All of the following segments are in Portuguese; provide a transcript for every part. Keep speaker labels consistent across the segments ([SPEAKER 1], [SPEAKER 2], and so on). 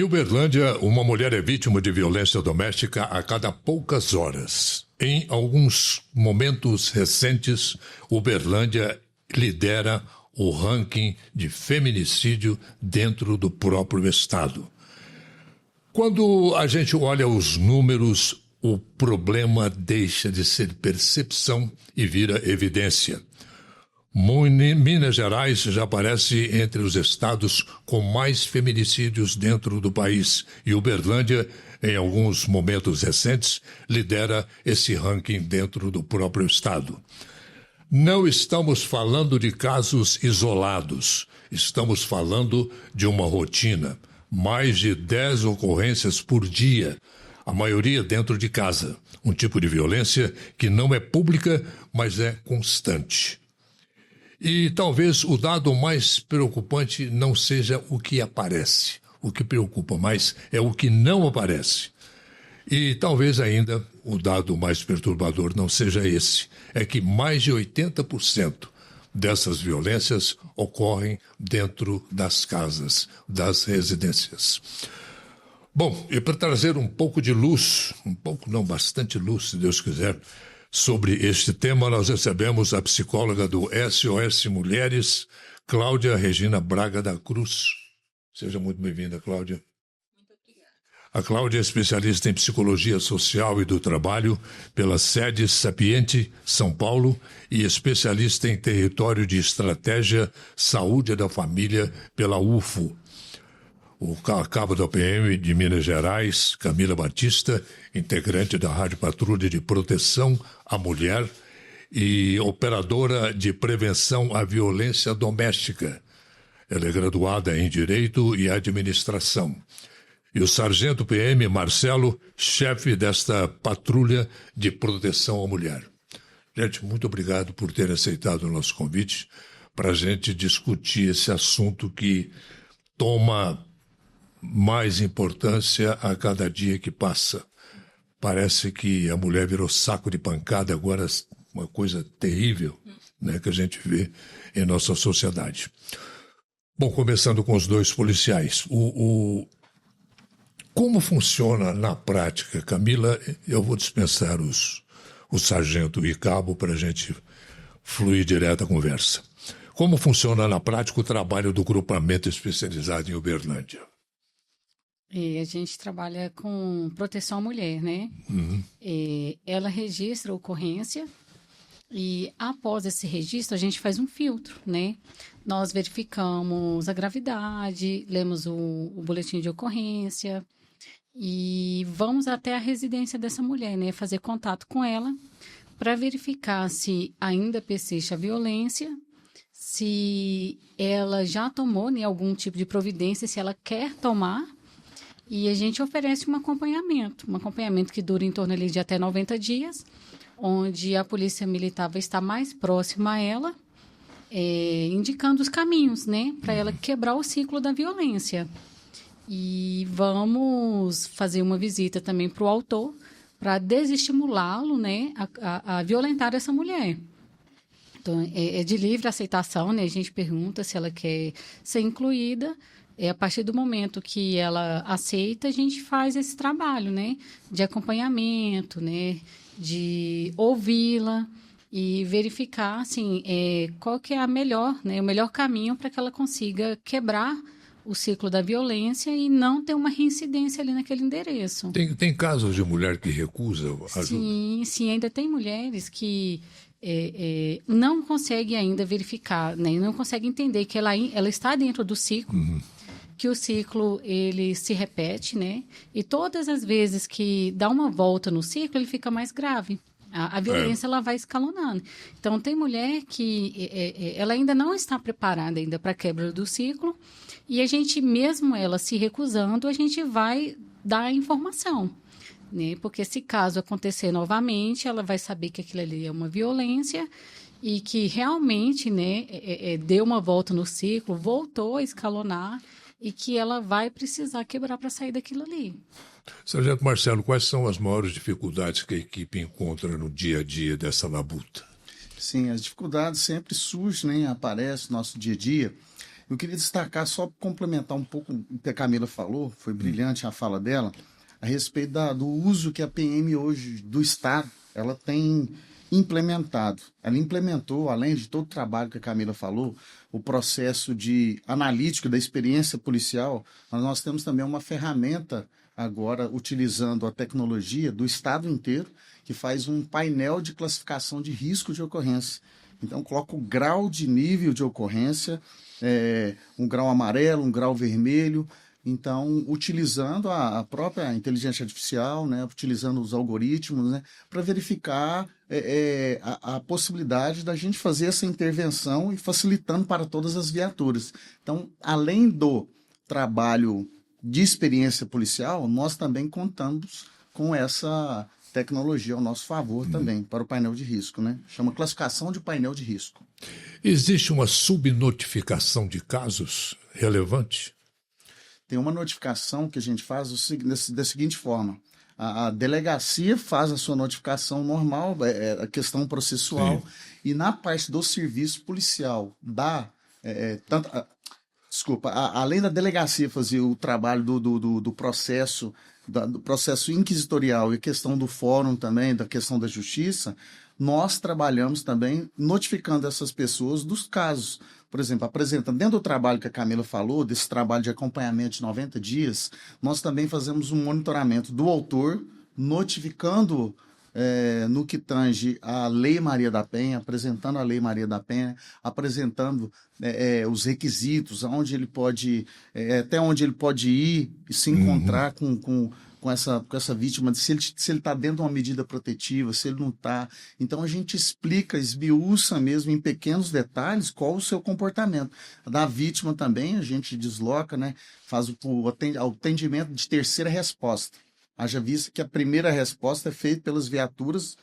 [SPEAKER 1] Em Uberlândia, uma mulher é vítima de violência doméstica a cada poucas horas. Em alguns momentos recentes, Uberlândia lidera o ranking de feminicídio dentro do próprio estado. Quando a gente olha os números, o problema deixa de ser percepção e vira evidência. Minas Gerais já aparece entre os estados com mais feminicídios dentro do país e Uberlândia, em alguns momentos recentes, lidera esse ranking dentro do próprio estado. Não estamos falando de casos isolados, estamos falando de uma rotina. Mais de 10 ocorrências por dia, a maioria dentro de casa. Um tipo de violência que não é pública, mas é constante. E talvez o dado mais preocupante não seja o que aparece. O que preocupa mais é o que não aparece. E talvez ainda o dado mais perturbador não seja esse. É que mais de 80% dessas violências ocorrem dentro das casas, das residências. Bom, e para trazer um pouco de luz, bastante luz, se Deus quiser, sobre este tema, nós recebemos a psicóloga do SOS Mulheres, Cláudia Regina Braga da Cruz. Seja muito bem-vinda, Cláudia. A Cláudia é especialista em psicologia social e do trabalho pela sede Sapiente, São Paulo, e especialista em território de estratégia saúde da família pela UFO. O cabo da PM de Minas Gerais, Camila Batista, integrante da Rádio Patrulha de Proteção à Mulher e operadora de prevenção à violência doméstica. Ela é graduada em Direito e Administração. E o sargento PM Marcelo, chefe desta patrulha de proteção à mulher. Gente, muito obrigado por ter aceitado o nosso convite para a gente discutir esse assunto que toma mais importância a cada dia que passa. Parece que a mulher virou saco de pancada agora, uma coisa terrível, né, que a gente vê em nossa sociedade. Bom, começando com os dois policiais. Como funciona na prática, Camila? Eu vou dispensar o sargento e cabo para a gente fluir direto a conversa. Como funciona na prática o trabalho do grupamento especializado em Uberlândia?
[SPEAKER 2] A gente trabalha com proteção à mulher, né?
[SPEAKER 1] Uhum.
[SPEAKER 2] Ela registra a ocorrência e após esse registro a gente faz um filtro, né? Nós verificamos a gravidade, lemos o boletim de ocorrência e vamos até a residência dessa mulher, né? Fazer contato com ela para verificar se ainda persiste a violência, se ela já tomou, né, algum tipo de providência, se ela quer tomar. E a gente oferece um acompanhamento que dura em torno ali de até 90 dias, onde a polícia militar vai estar mais próxima a ela, indicando os caminhos, né, para ela quebrar o ciclo da violência. E vamos fazer uma visita também para o autor, para desestimulá-lo, né, a violentar essa mulher. Então, é de livre aceitação, né, a gente pergunta se ela quer ser incluída. A partir do momento que ela aceita, a gente faz esse trabalho, né, de acompanhamento, né, de ouvi-la e verificar, assim, qual que é o melhor caminho para que ela consiga quebrar o ciclo da violência e não ter uma reincidência ali naquele endereço.
[SPEAKER 1] Tem casos de mulher que recusa ajuda?
[SPEAKER 2] Sim, ainda tem mulheres que não conseguem ainda verificar, né, não conseguem entender que ela está dentro do ciclo. Uhum. Que o ciclo ele se repete, né? E todas as vezes que dá uma volta no ciclo, ele fica mais grave. A violência ela vai escalonando. Então, tem mulher que ela ainda não está preparada ainda para a quebra do ciclo e a gente, mesmo ela se recusando, a gente vai dar a informação, né? Porque se caso acontecer novamente, ela vai saber que aquilo ali é uma violência e que realmente, né, deu uma volta no ciclo, voltou a escalonar e que ela vai precisar quebrar para sair daquilo ali.
[SPEAKER 1] Sargento Marcelo, quais são as maiores dificuldades que a equipe encontra no dia a dia dessa labuta?
[SPEAKER 3] Sim, as dificuldades sempre surgem, né, aparecem no nosso dia a dia. Eu queria destacar, só complementar um pouco o que a Camila falou, foi brilhante a fala dela, a respeito do uso que a PM hoje do Estado, ela tem implementado. Ela implementou, além de todo o trabalho que a Camila falou, o processo de analítico da experiência policial, mas nós temos também uma ferramenta agora utilizando a tecnologia do Estado inteiro, que faz um painel de classificação de risco de ocorrência. Então, coloca o grau de nível de ocorrência, um grau amarelo, um grau vermelho. Então, utilizando a própria inteligência artificial, né, utilizando os algoritmos, né, para verificar a possibilidade da gente fazer essa intervenção e facilitando para todas as viaturas. Então, além do trabalho de experiência policial, nós também contamos com essa tecnologia ao nosso favor também, para o painel de risco, né? Chama classificação de painel de risco.
[SPEAKER 1] Existe uma subnotificação de casos relevante?
[SPEAKER 3] Tem uma notificação que a gente faz da seguinte forma. A delegacia faz a sua notificação normal, a questão processual, sim, e na parte do serviço policial, além da delegacia fazer o trabalho do processo, do processo inquisitorial e a questão do fórum também, da questão da justiça, nós trabalhamos também notificando essas pessoas dos casos. Por exemplo, apresentando, dentro do trabalho que a Camila falou, desse trabalho de acompanhamento de 90 dias, nós também fazemos um monitoramento do autor, notificando no que tange a Lei Maria da Penha, apresentando a Lei Maria da Penha, apresentando os requisitos, aonde ele pode, até onde ele pode ir e se encontrar com essa vítima, se ele está dentro de uma medida protetiva, se ele não está. Então a gente explica, esmiuça mesmo em pequenos detalhes qual o seu comportamento. Da vítima também a gente desloca, né, faz o atendimento de terceira resposta. Haja vista que a primeira resposta é feita pelas viaturas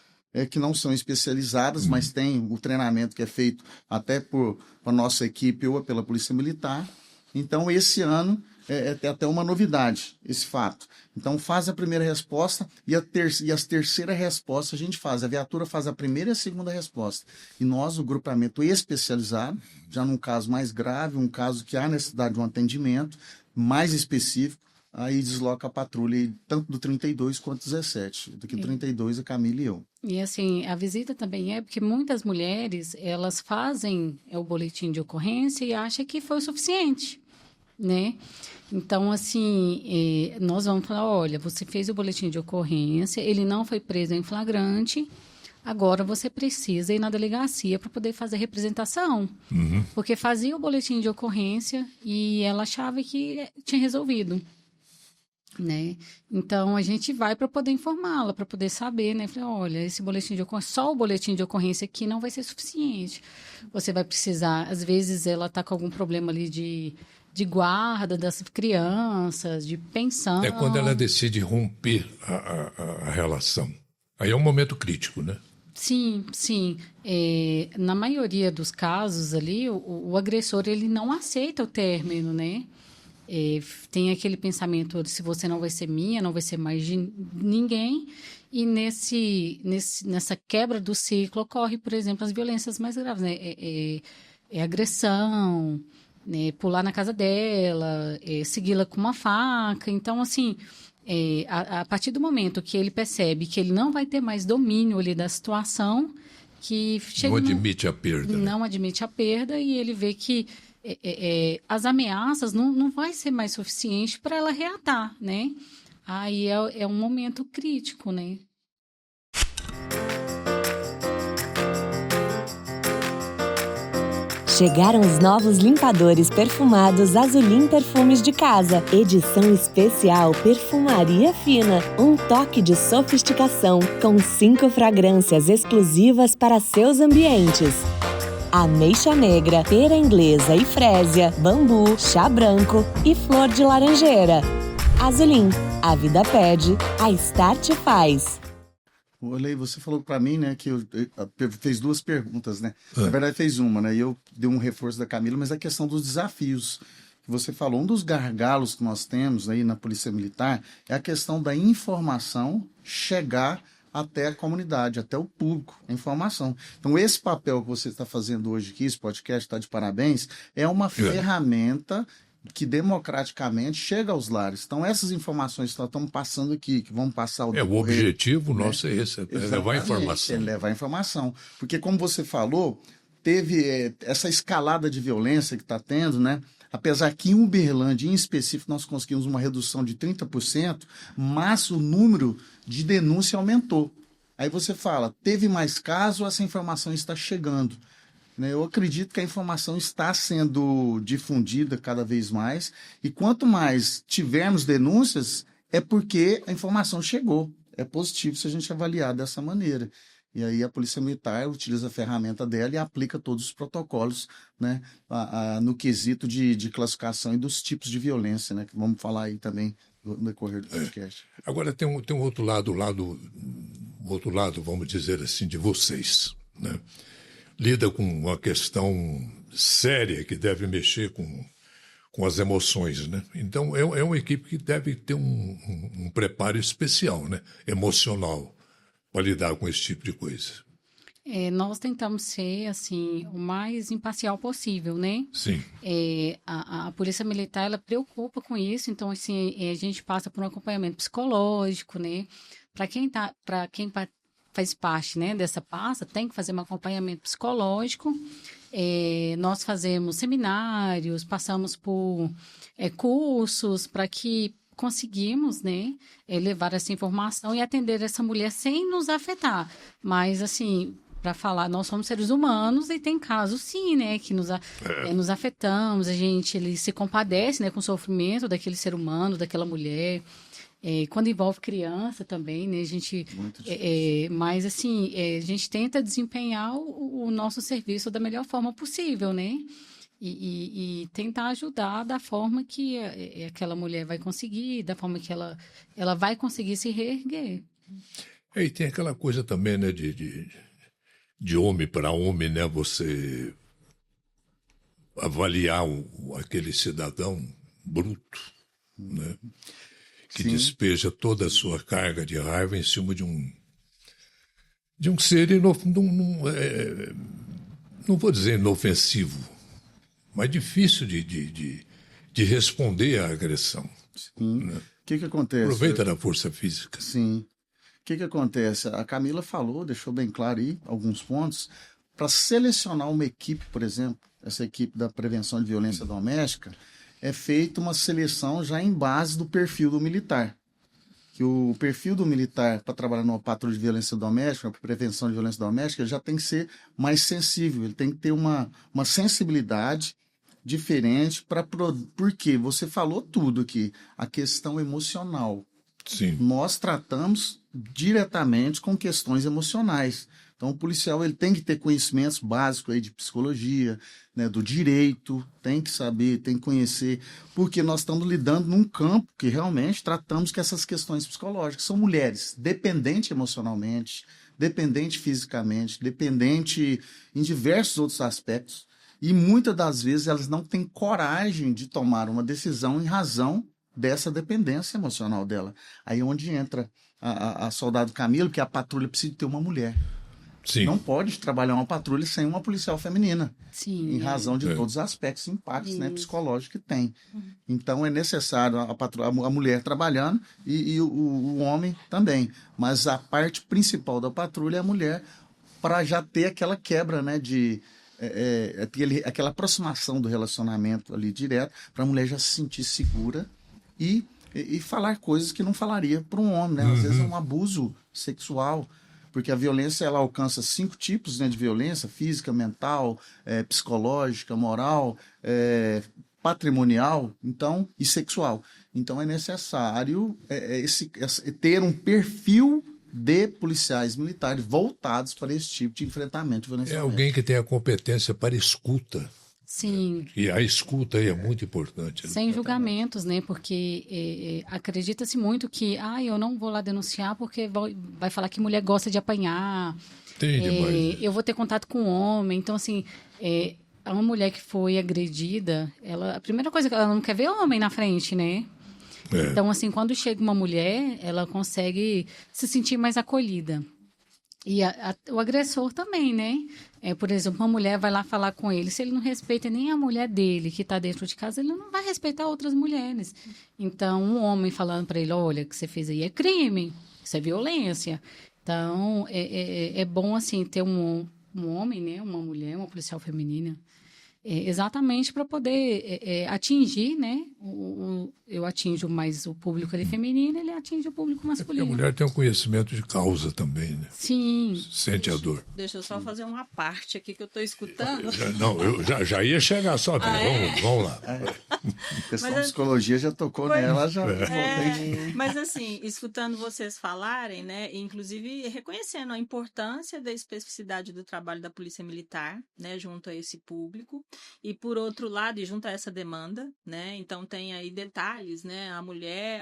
[SPEAKER 3] que não são especializadas, mas tem o treinamento que é feito até por a nossa equipe ou pela Polícia Militar. Então, esse ano é até uma novidade, esse fato. Então, faz a primeira resposta e a terceira resposta a gente faz. A viatura faz a primeira e a segunda resposta. E nós, o grupamento especializado, já num caso mais grave, um caso que há necessidade de um atendimento mais específico, aí desloca a patrulha, tanto do 32 quanto do 17. Daqui 32, a Camila e eu.
[SPEAKER 2] E assim, a visita também porque muitas mulheres, elas fazem o boletim de ocorrência e acham que foi o suficiente, né? Então, assim, nós vamos falar, olha, você fez o boletim de ocorrência, ele não foi preso em flagrante, agora você precisa ir na delegacia para poder fazer representação. Porque fazia o boletim de ocorrência e ela achava que tinha resolvido. Né? Então, a gente vai para poder informá-la, para poder saber, né? Falei, olha, esse boletim de ocorrência, só o boletim de ocorrência aqui não vai ser suficiente. Você vai precisar, às vezes, ela está com algum problema ali de guarda das crianças, de pensão.
[SPEAKER 1] É quando ela decide romper a relação. Aí é um momento crítico, né?
[SPEAKER 2] Sim, sim. Na maioria dos casos ali, o agressor, ele não aceita o término, né? Tem aquele pensamento de se você não vai ser minha, não vai ser mais de ninguém. E nessa quebra do ciclo ocorre, por exemplo, as violências mais graves, né? Agressão, né? Pular na casa dela, segui-la com uma faca. Então, assim, a partir do momento que ele percebe que ele não vai ter mais domínio ali da situação, que chega
[SPEAKER 1] não admite a perda.
[SPEAKER 2] Não admite a perda e ele vê que as ameaças não vai ser mais suficiente para ela reatar, né? Aí é um momento crítico, né?
[SPEAKER 4] Chegaram os novos limpadores perfumados Azulim Perfumes de Casa. Edição especial Perfumaria Fina. Um toque de sofisticação com 5 fragrâncias exclusivas para seus ambientes. Ameixa negra, pera inglesa e frésia, bambu, chá branco e flor de laranjeira. Azulim, a vida pede, a Start faz.
[SPEAKER 3] Olhei, você falou para mim, né, que fez 2 perguntas, né? Na verdade fez uma, né? E eu dei um reforço da Camila, mas a questão dos desafios que você falou, um dos gargalos que nós temos aí na Polícia Militar é a questão da informação chegar até a comunidade, até o público, a informação. Então, esse papel que você está fazendo hoje aqui, esse podcast está de parabéns, é uma ferramenta que democraticamente chega aos lares. Então, essas informações que nós estamos passando aqui, que vamos passar
[SPEAKER 1] o objetivo nosso é esse, é levar informação.
[SPEAKER 3] É levar informação. Porque, como você falou, teve essa escalada de violência que está tendo, né? Apesar que em Uberlândia, em específico, nós conseguimos uma redução de 30%, mas o número de denúncia aumentou. Aí você fala, teve mais casos, essa informação está chegando. Eu acredito que a informação está sendo difundida cada vez mais, e quanto mais tivermos denúncias, é porque a informação chegou. É positivo se a gente avaliar dessa maneira. E aí a Polícia Militar utiliza a ferramenta dela e aplica todos os protocolos, né, no quesito de classificação e dos tipos de violência, né, que vamos falar aí também no decorrer do podcast.
[SPEAKER 1] Agora tem um outro lado, vamos dizer assim, de vocês, né? Lida com uma questão séria que deve mexer com as emoções, né? Então é uma equipe que deve ter um preparo especial, né, emocional, para lidar com esse tipo de coisa.
[SPEAKER 2] Nós tentamos ser, assim, o mais imparcial possível, né?
[SPEAKER 1] Sim.
[SPEAKER 2] A Polícia Militar, ela preocupa com isso, então, assim, a gente passa por um acompanhamento psicológico, né? Para quem faz parte, né, dessa pasta, tem que fazer um acompanhamento psicológico. Nós fazemos seminários, passamos por cursos para que conseguimos, né, levar essa informação e atender essa mulher sem nos afetar. Mas, assim, para falar, nós somos seres humanos e tem casos, sim, né, que nos afetamos, ele se compadece, né, com o sofrimento daquele ser humano, daquela mulher. Quando envolve criança também, né, a gente... mas, assim, a gente tenta desempenhar o nosso serviço da melhor forma possível, né? E tentar ajudar da forma que aquela mulher vai conseguir, da forma que ela vai conseguir se reerguer.
[SPEAKER 1] E tem aquela coisa também, né, de homem para homem, né, você avaliar aquele cidadão bruto, né, que Sim. despeja toda a sua carga de raiva em cima de um ser, não vou dizer inofensivo, mas difícil de responder à agressão.
[SPEAKER 3] Sim.
[SPEAKER 1] Né?
[SPEAKER 3] O que acontece?
[SPEAKER 1] Aproveita da força física.
[SPEAKER 3] Sim. O que acontece? A Camila falou, deixou bem claro aí alguns pontos. Para selecionar uma equipe, por exemplo, essa equipe da prevenção de violência doméstica, é feita uma seleção já em base do perfil do militar. Que o perfil do militar para trabalhar numa patrulha de violência doméstica, para prevenção de violência doméstica, ele já tem que ser mais sensível, ele tem que ter uma sensibilidade diferente porque você falou tudo aqui, a questão emocional.
[SPEAKER 1] Sim.
[SPEAKER 3] Nós tratamos diretamente com questões emocionais. Então, o policial ele tem que ter conhecimentos básicos aí de psicologia, né, do direito, tem que saber, tem que conhecer, porque nós estamos lidando num campo que realmente tratamos com essas questões psicológicas. São mulheres dependentes emocionalmente, dependentes fisicamente, dependentes em diversos outros aspectos. E muitas das vezes elas não têm coragem de tomar uma decisão em razão dessa dependência emocional dela. Aí é onde entra a soldado Camilo, que a patrulha precisa ter uma mulher.
[SPEAKER 1] Sim.
[SPEAKER 3] Não pode trabalhar uma patrulha sem uma policial feminina.
[SPEAKER 2] Sim.
[SPEAKER 3] Em razão de todos os aspectos, impactos, né, psicológicos que tem. Então é necessário a mulher trabalhando e o homem também. Mas a parte principal da patrulha é a mulher, para já ter aquela quebra, né, aquela aproximação do relacionamento ali direto, para a mulher já se sentir segura e falar coisas que não falaria para um homem, né? Às vezes é um abuso sexual, porque a violência ela alcança 5 tipos, né, de violência: física, mental, psicológica, moral, patrimonial, então, e sexual. Então é necessário ter um perfil de policiais militares voltados para esse tipo de enfrentamento de violência.
[SPEAKER 1] É alguém que tenha competência para escuta.
[SPEAKER 2] Sim.
[SPEAKER 1] E a escuta aí é muito importante.
[SPEAKER 2] Sem julgamentos, né? Porque acredita-se muito que eu não vou lá denunciar porque vai falar que mulher gosta de apanhar.
[SPEAKER 1] Tem demais.
[SPEAKER 2] Eu vou ter contato com homem. Então, assim, uma mulher que foi agredida, a primeira coisa que ela não quer ver é homem na frente, né? Então, assim, quando chega uma mulher, ela consegue se sentir mais acolhida. E o agressor também, né? Por exemplo, uma mulher vai lá falar com ele, se ele não respeita nem a mulher dele, que está dentro de casa, ele não vai respeitar outras mulheres. Então, um homem falando para ele, olha, o que você fez aí é crime, isso é violência. Então, é bom, assim, ter um homem, né? Uma mulher, uma policial feminina, exatamente para poder atingir, né? Eu atinjo mais o público ali feminino, ele atinge o público masculino.
[SPEAKER 1] A mulher tem um conhecimento de causa também, né?
[SPEAKER 2] Sim.
[SPEAKER 1] Sente a dor.
[SPEAKER 5] Deixa eu só fazer uma parte aqui que eu estou escutando.
[SPEAKER 1] Eu já ia chegar só. Vamos lá.
[SPEAKER 3] A questão da psicologia já tocou nela, já.
[SPEAKER 5] Mas assim, escutando vocês falarem, né, inclusive reconhecendo a importância da especificidade do trabalho da Polícia Militar, né, junto a esse público, e por outro lado, e junto a essa demanda, né, então tem aí detalhes, né,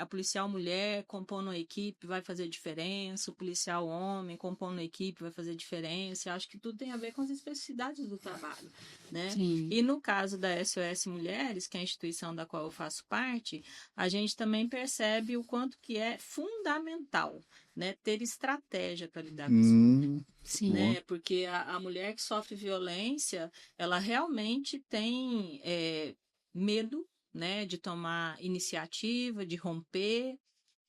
[SPEAKER 5] a policial mulher compondo a equipe vai fazer diferença, o policial homem compondo a equipe vai fazer diferença, eu acho que tudo tem a ver com as especificidades do trabalho, né?
[SPEAKER 2] Sim.
[SPEAKER 5] E no caso da SOS Mulheres, que é a instituição da qual eu faço parte, a gente também percebe o quanto que é fundamental, né, ter estratégia para lidar com isso.
[SPEAKER 2] Sim.
[SPEAKER 5] Né? Porque a mulher que sofre violência, ela realmente tem medo, né, de tomar iniciativa, de romper,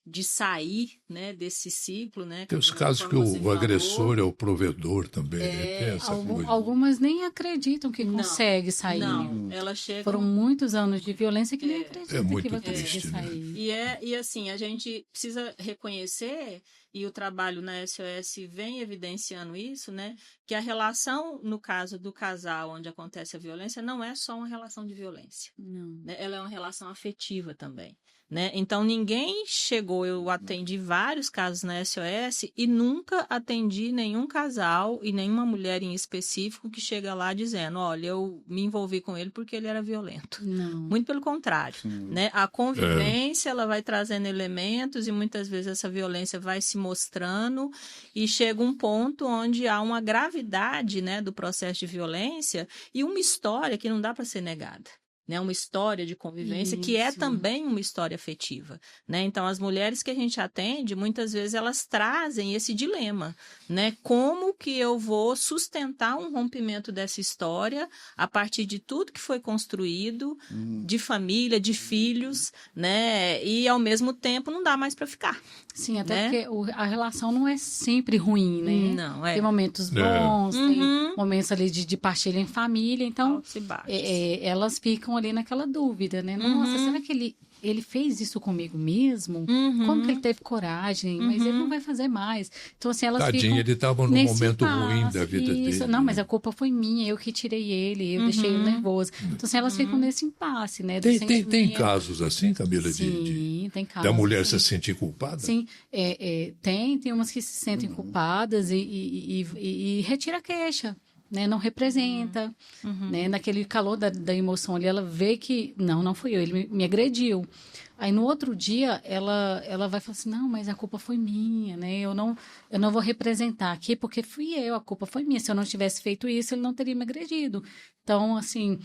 [SPEAKER 5] de sair, né, desse ciclo, né?
[SPEAKER 1] Tem os casos que o agressor é o provedor também, né? Tem essa coisa.
[SPEAKER 2] Algumas nem acreditam que consegue sair.
[SPEAKER 5] Não, elas chegam...
[SPEAKER 2] Foram muitos anos de violência que nem acreditam
[SPEAKER 1] muito
[SPEAKER 2] que vai
[SPEAKER 1] triste,
[SPEAKER 2] conseguir sair.
[SPEAKER 5] E assim, a gente precisa reconhecer, e o trabalho na SOS vem evidenciando isso, né? Que a relação, no caso do casal onde acontece a violência, não é só uma relação de violência.
[SPEAKER 2] Não.
[SPEAKER 5] Né? Ela é uma relação afetiva também. Né? Então, ninguém chegou, eu atendi vários casos na SOS e nunca atendi nenhum casal e nenhuma mulher em específico que chega lá dizendo, olha, eu me envolvi com ele porque ele era violento.
[SPEAKER 2] Não.
[SPEAKER 5] Muito pelo contrário. Né? A convivência, ela vai trazendo elementos e muitas vezes essa violência vai se mostrando e chega um ponto onde há uma gravidade, né, do processo de violência e uma história que não dá para ser negada. Né, uma história de convivência que é também uma história afetiva, né? Então, as mulheres que a gente atende, muitas vezes elas trazem esse dilema, né? Como que eu vou sustentar um rompimento dessa história a partir de tudo que foi construído, de família, de filhos, né? E, ao mesmo tempo, não dá mais para ficar.
[SPEAKER 2] Sim, até porque a relação não é sempre ruim, né?
[SPEAKER 5] Não,
[SPEAKER 2] Tem momentos bons, tem momentos ali de partilha em família, então elas ficam ali naquela dúvida, né? Nossa, será que ele fez isso comigo mesmo? Como que ele teve coragem? Mas ele não vai fazer mais. Então, assim, elas
[SPEAKER 1] Tadinho,
[SPEAKER 2] ficam
[SPEAKER 1] ele estava num momento ruim da vida dele.
[SPEAKER 2] Não, mas a culpa foi minha, eu que tirei ele, eu deixei ele nervoso. Então, assim, elas ficam nesse impasse, né?
[SPEAKER 1] Tem casos assim, Camila?
[SPEAKER 2] Sim, tem casos.
[SPEAKER 1] Da mulher se sentir culpada?
[SPEAKER 2] Sim, tem umas que se sentem culpadas e retira a queixa. Né, não representa, né, naquele calor da emoção ali, ela vê que, não fui eu, ele me agrediu. Aí, no outro dia, ela vai falar assim, não, mas a culpa foi minha, né, eu não vou representar aqui porque fui eu, a culpa foi minha, se eu não tivesse feito isso, ele não teria me agredido. Então, assim,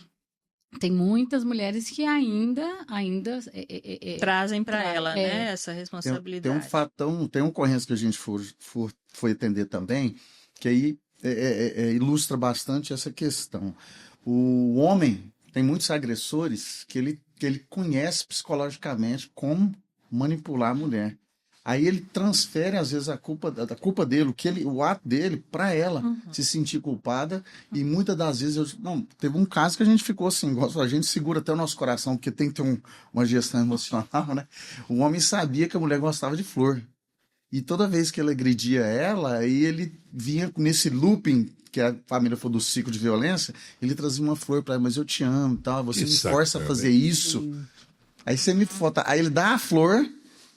[SPEAKER 2] tem muitas mulheres que ainda
[SPEAKER 5] trazem para ela, né, essa responsabilidade.
[SPEAKER 3] Tem uma ocorrência que a gente foi atender também, que aí ilustra bastante essa questão. O homem tem muitos agressores que ele conhece psicologicamente como manipular a mulher. Aí ele transfere, às vezes, a culpa dele, o ato dele, para ela se sentir culpada. E muitas das vezes, teve um caso que a gente ficou assim, a gente segura até o nosso coração, porque tem que ter uma gestão emocional, né? O homem sabia que a mulher gostava de flor. E toda vez que ele agredia ela, aí ele vinha nesse looping, que a família foi do ciclo de violência, ele trazia uma flor para ela, mas eu te amo, tal, você me força a fazer isso. Aí você me falta, aí ele dá a flor,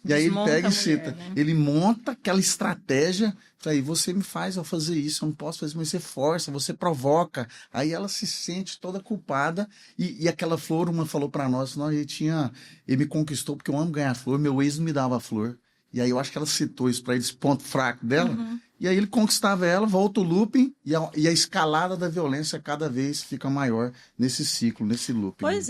[SPEAKER 3] e aí ele pega e cita. Né? Ele monta aquela estratégia, aí você me faz eu fazer isso, eu não posso fazer, mas você força, você provoca. Aí ela se sente toda culpada, e aquela flor, uma falou para nós, ele me conquistou porque eu amo ganhar flor, meu ex não me dava flor. E aí eu acho que ela citou isso para ele, esse ponto fraco dela, E aí ele conquistava ela, volta o looping e a escalada da violência cada vez fica maior nesse ciclo, nesse looping.
[SPEAKER 5] Pois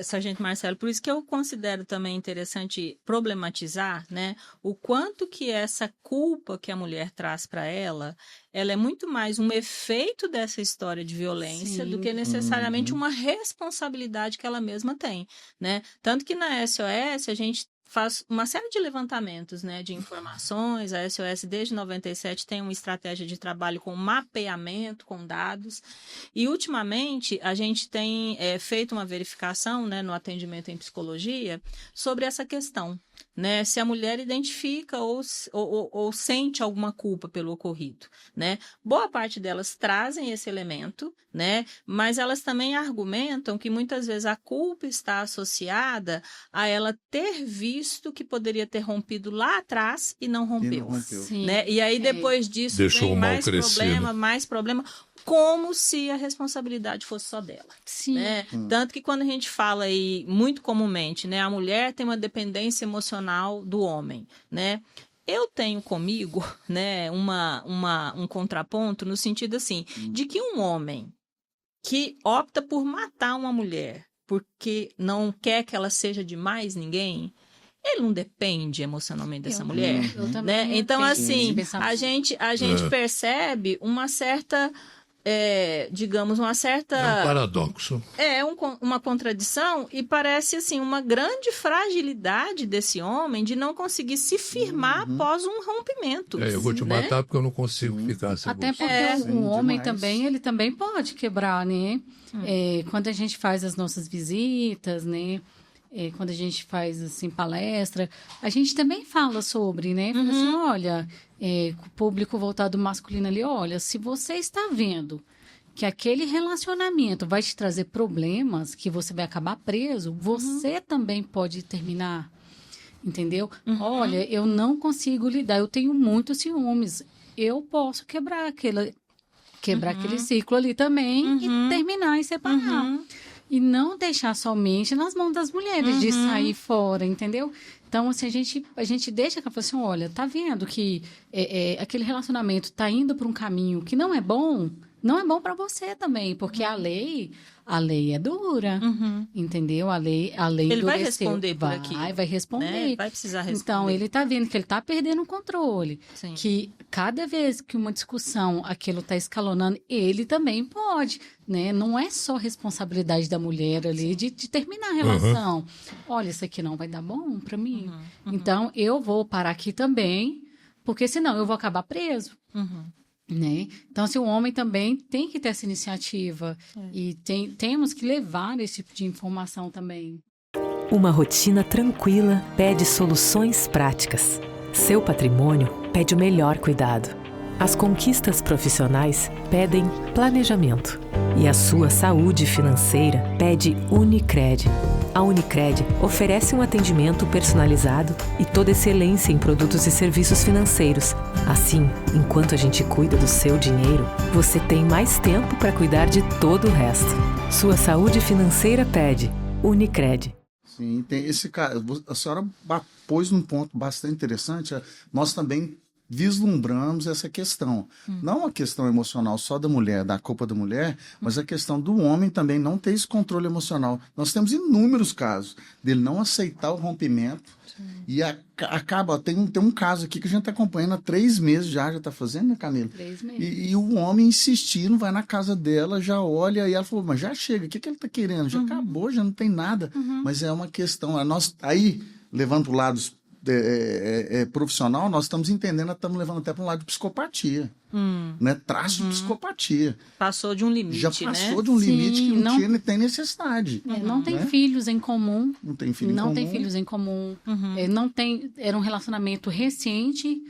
[SPEAKER 5] Sargento Marcelo, por isso que eu considero também interessante problematizar, né, o quanto que essa culpa que a mulher traz para ela é muito mais um efeito dessa história de violência do que necessariamente uma responsabilidade que ela mesma tem, né? Tanto que na SOS a gente faz uma série de levantamentos, né, de informações. A SOS, desde 97, tem uma estratégia de trabalho com mapeamento, com dados. E, ultimamente, a gente tem feito uma verificação, né, no atendimento em psicologia sobre essa questão, né, se a mulher identifica ou sente alguma culpa pelo ocorrido, né? Boa parte delas trazem esse elemento, né, mas elas também argumentam que muitas vezes a culpa está associada a ela ter visto que poderia ter rompido lá atrás e não rompeu. Né? E aí depois disso
[SPEAKER 1] deixou
[SPEAKER 5] vem mais
[SPEAKER 1] crescer,
[SPEAKER 5] mais problema, como se a responsabilidade fosse só dela.
[SPEAKER 2] Sim.
[SPEAKER 5] Né? Tanto que quando a gente fala aí, muito comumente, né, a mulher tem uma dependência emocional do homem, né? Eu tenho comigo, né, um contraponto no sentido assim, de que um homem que opta por matar uma mulher porque não quer que ela seja de mais ninguém, ele não depende emocionalmente dessa mulher. Né? Então, assim, a gente percebe uma certa... digamos, uma certa...
[SPEAKER 1] É um paradoxo.
[SPEAKER 5] Uma contradição e parece, assim, uma grande fragilidade desse homem de não conseguir se firmar após um rompimento.
[SPEAKER 1] Eu vou te matar porque eu não consigo ficar sem
[SPEAKER 2] Até
[SPEAKER 1] você.
[SPEAKER 2] porque o homem também, ele também pode quebrar, né? Quando a gente faz as nossas visitas, né? Quando a gente faz, assim, palestra, a gente também fala sobre, né? Fala assim, olha, o público voltado masculino ali, olha, se você está vendo que aquele relacionamento vai te trazer problemas, que você vai acabar preso, você também pode terminar, entendeu? Olha, eu não consigo lidar, eu tenho muitos ciúmes, eu posso quebrar aquele ciclo ali também e terminar e separar. E não deixar somente nas mãos das mulheres de sair fora, entendeu? Então, assim, a gente deixa que ela fala assim, olha, tá vendo que aquele relacionamento tá indo para um caminho que não é bom para você também, porque a lei é dura, entendeu? A lei
[SPEAKER 5] ele
[SPEAKER 2] endureceu.
[SPEAKER 5] vai responder por aqui.
[SPEAKER 2] Vai responder.
[SPEAKER 5] Né? Vai precisar responder.
[SPEAKER 2] Então, ele tá vendo que ele tá perdendo o controle.
[SPEAKER 5] Sim.
[SPEAKER 2] Que cada vez que uma discussão, aquilo tá escalonando, ele também pode, né? Não é só responsabilidade da mulher ali de terminar a relação. Olha, isso aqui não vai dar bom para mim. Então, eu vou parar aqui também, porque senão eu vou acabar preso. Né? Então, o homem também tem que ter essa iniciativa e temos que levar esse tipo de informação também.
[SPEAKER 6] Uma rotina tranquila pede soluções práticas. Seu patrimônio pede o melhor cuidado. As conquistas profissionais pedem planejamento. E a sua saúde financeira pede Unicred. A Unicred oferece um atendimento personalizado e toda excelência em produtos e serviços financeiros. Assim, enquanto a gente cuida do seu dinheiro, você tem mais tempo para cuidar de todo o resto. Sua saúde financeira pede Unicred.
[SPEAKER 3] Sim, tem esse cara. A senhora pôs num ponto bastante interessante. Nós também vislumbramos essa questão. Não a questão emocional só da mulher, da culpa da mulher, mas a questão do homem também não ter esse controle emocional. Nós temos inúmeros casos dele não aceitar o rompimento. E acaba, tem um caso aqui que a gente está acompanhando há 3 meses já está fazendo, né, Camila?
[SPEAKER 2] 3 meses.
[SPEAKER 3] E o homem insistindo, vai na casa dela, já olha, e ela falou, mas já chega, o que ele está querendo? Já acabou, já não tem nada. Mas é uma questão, nós aí, levando para o lado profissional, nós estamos entendendo, estamos levando até para um lado de psicopatia. Né? Traço de psicopatia.
[SPEAKER 5] Passou de um limite,
[SPEAKER 3] já passou de um limite que não tem necessidade.
[SPEAKER 2] Não tem filhos em comum.
[SPEAKER 3] Não tem filhos em comum.
[SPEAKER 2] Era um relacionamento recente.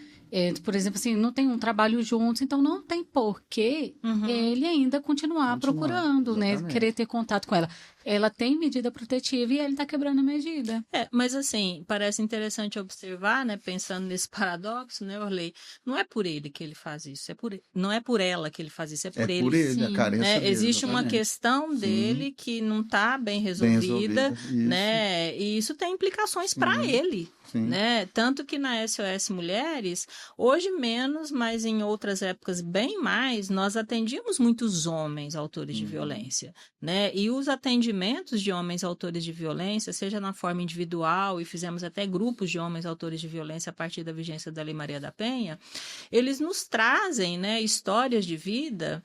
[SPEAKER 2] Por exemplo, assim, não tem um trabalho juntos, então não tem porquê ele ainda continuar procurando, né? Querer ter contato com ela. Ela tem medida protetiva e ele está quebrando a medida.
[SPEAKER 5] Mas assim, parece interessante observar, né? Pensando nesse paradoxo, né, Orley? Não é por ele que ele faz isso, não é por ela que ele faz isso, é por ele.
[SPEAKER 3] Por ele, a carência dele,
[SPEAKER 5] existe uma questão dele que não está bem resolvida, né? E isso tem implicações para ele. né? Tanto que na SOS Mulheres, hoje menos, mas em outras épocas bem mais, nós atendíamos muitos homens autores de violência, né? E os atendimentos de homens autores de violência, seja na forma individual, e fizemos até grupos de homens autores de violência a partir da vigência da Lei Maria da Penha, eles nos trazem, né, histórias de vida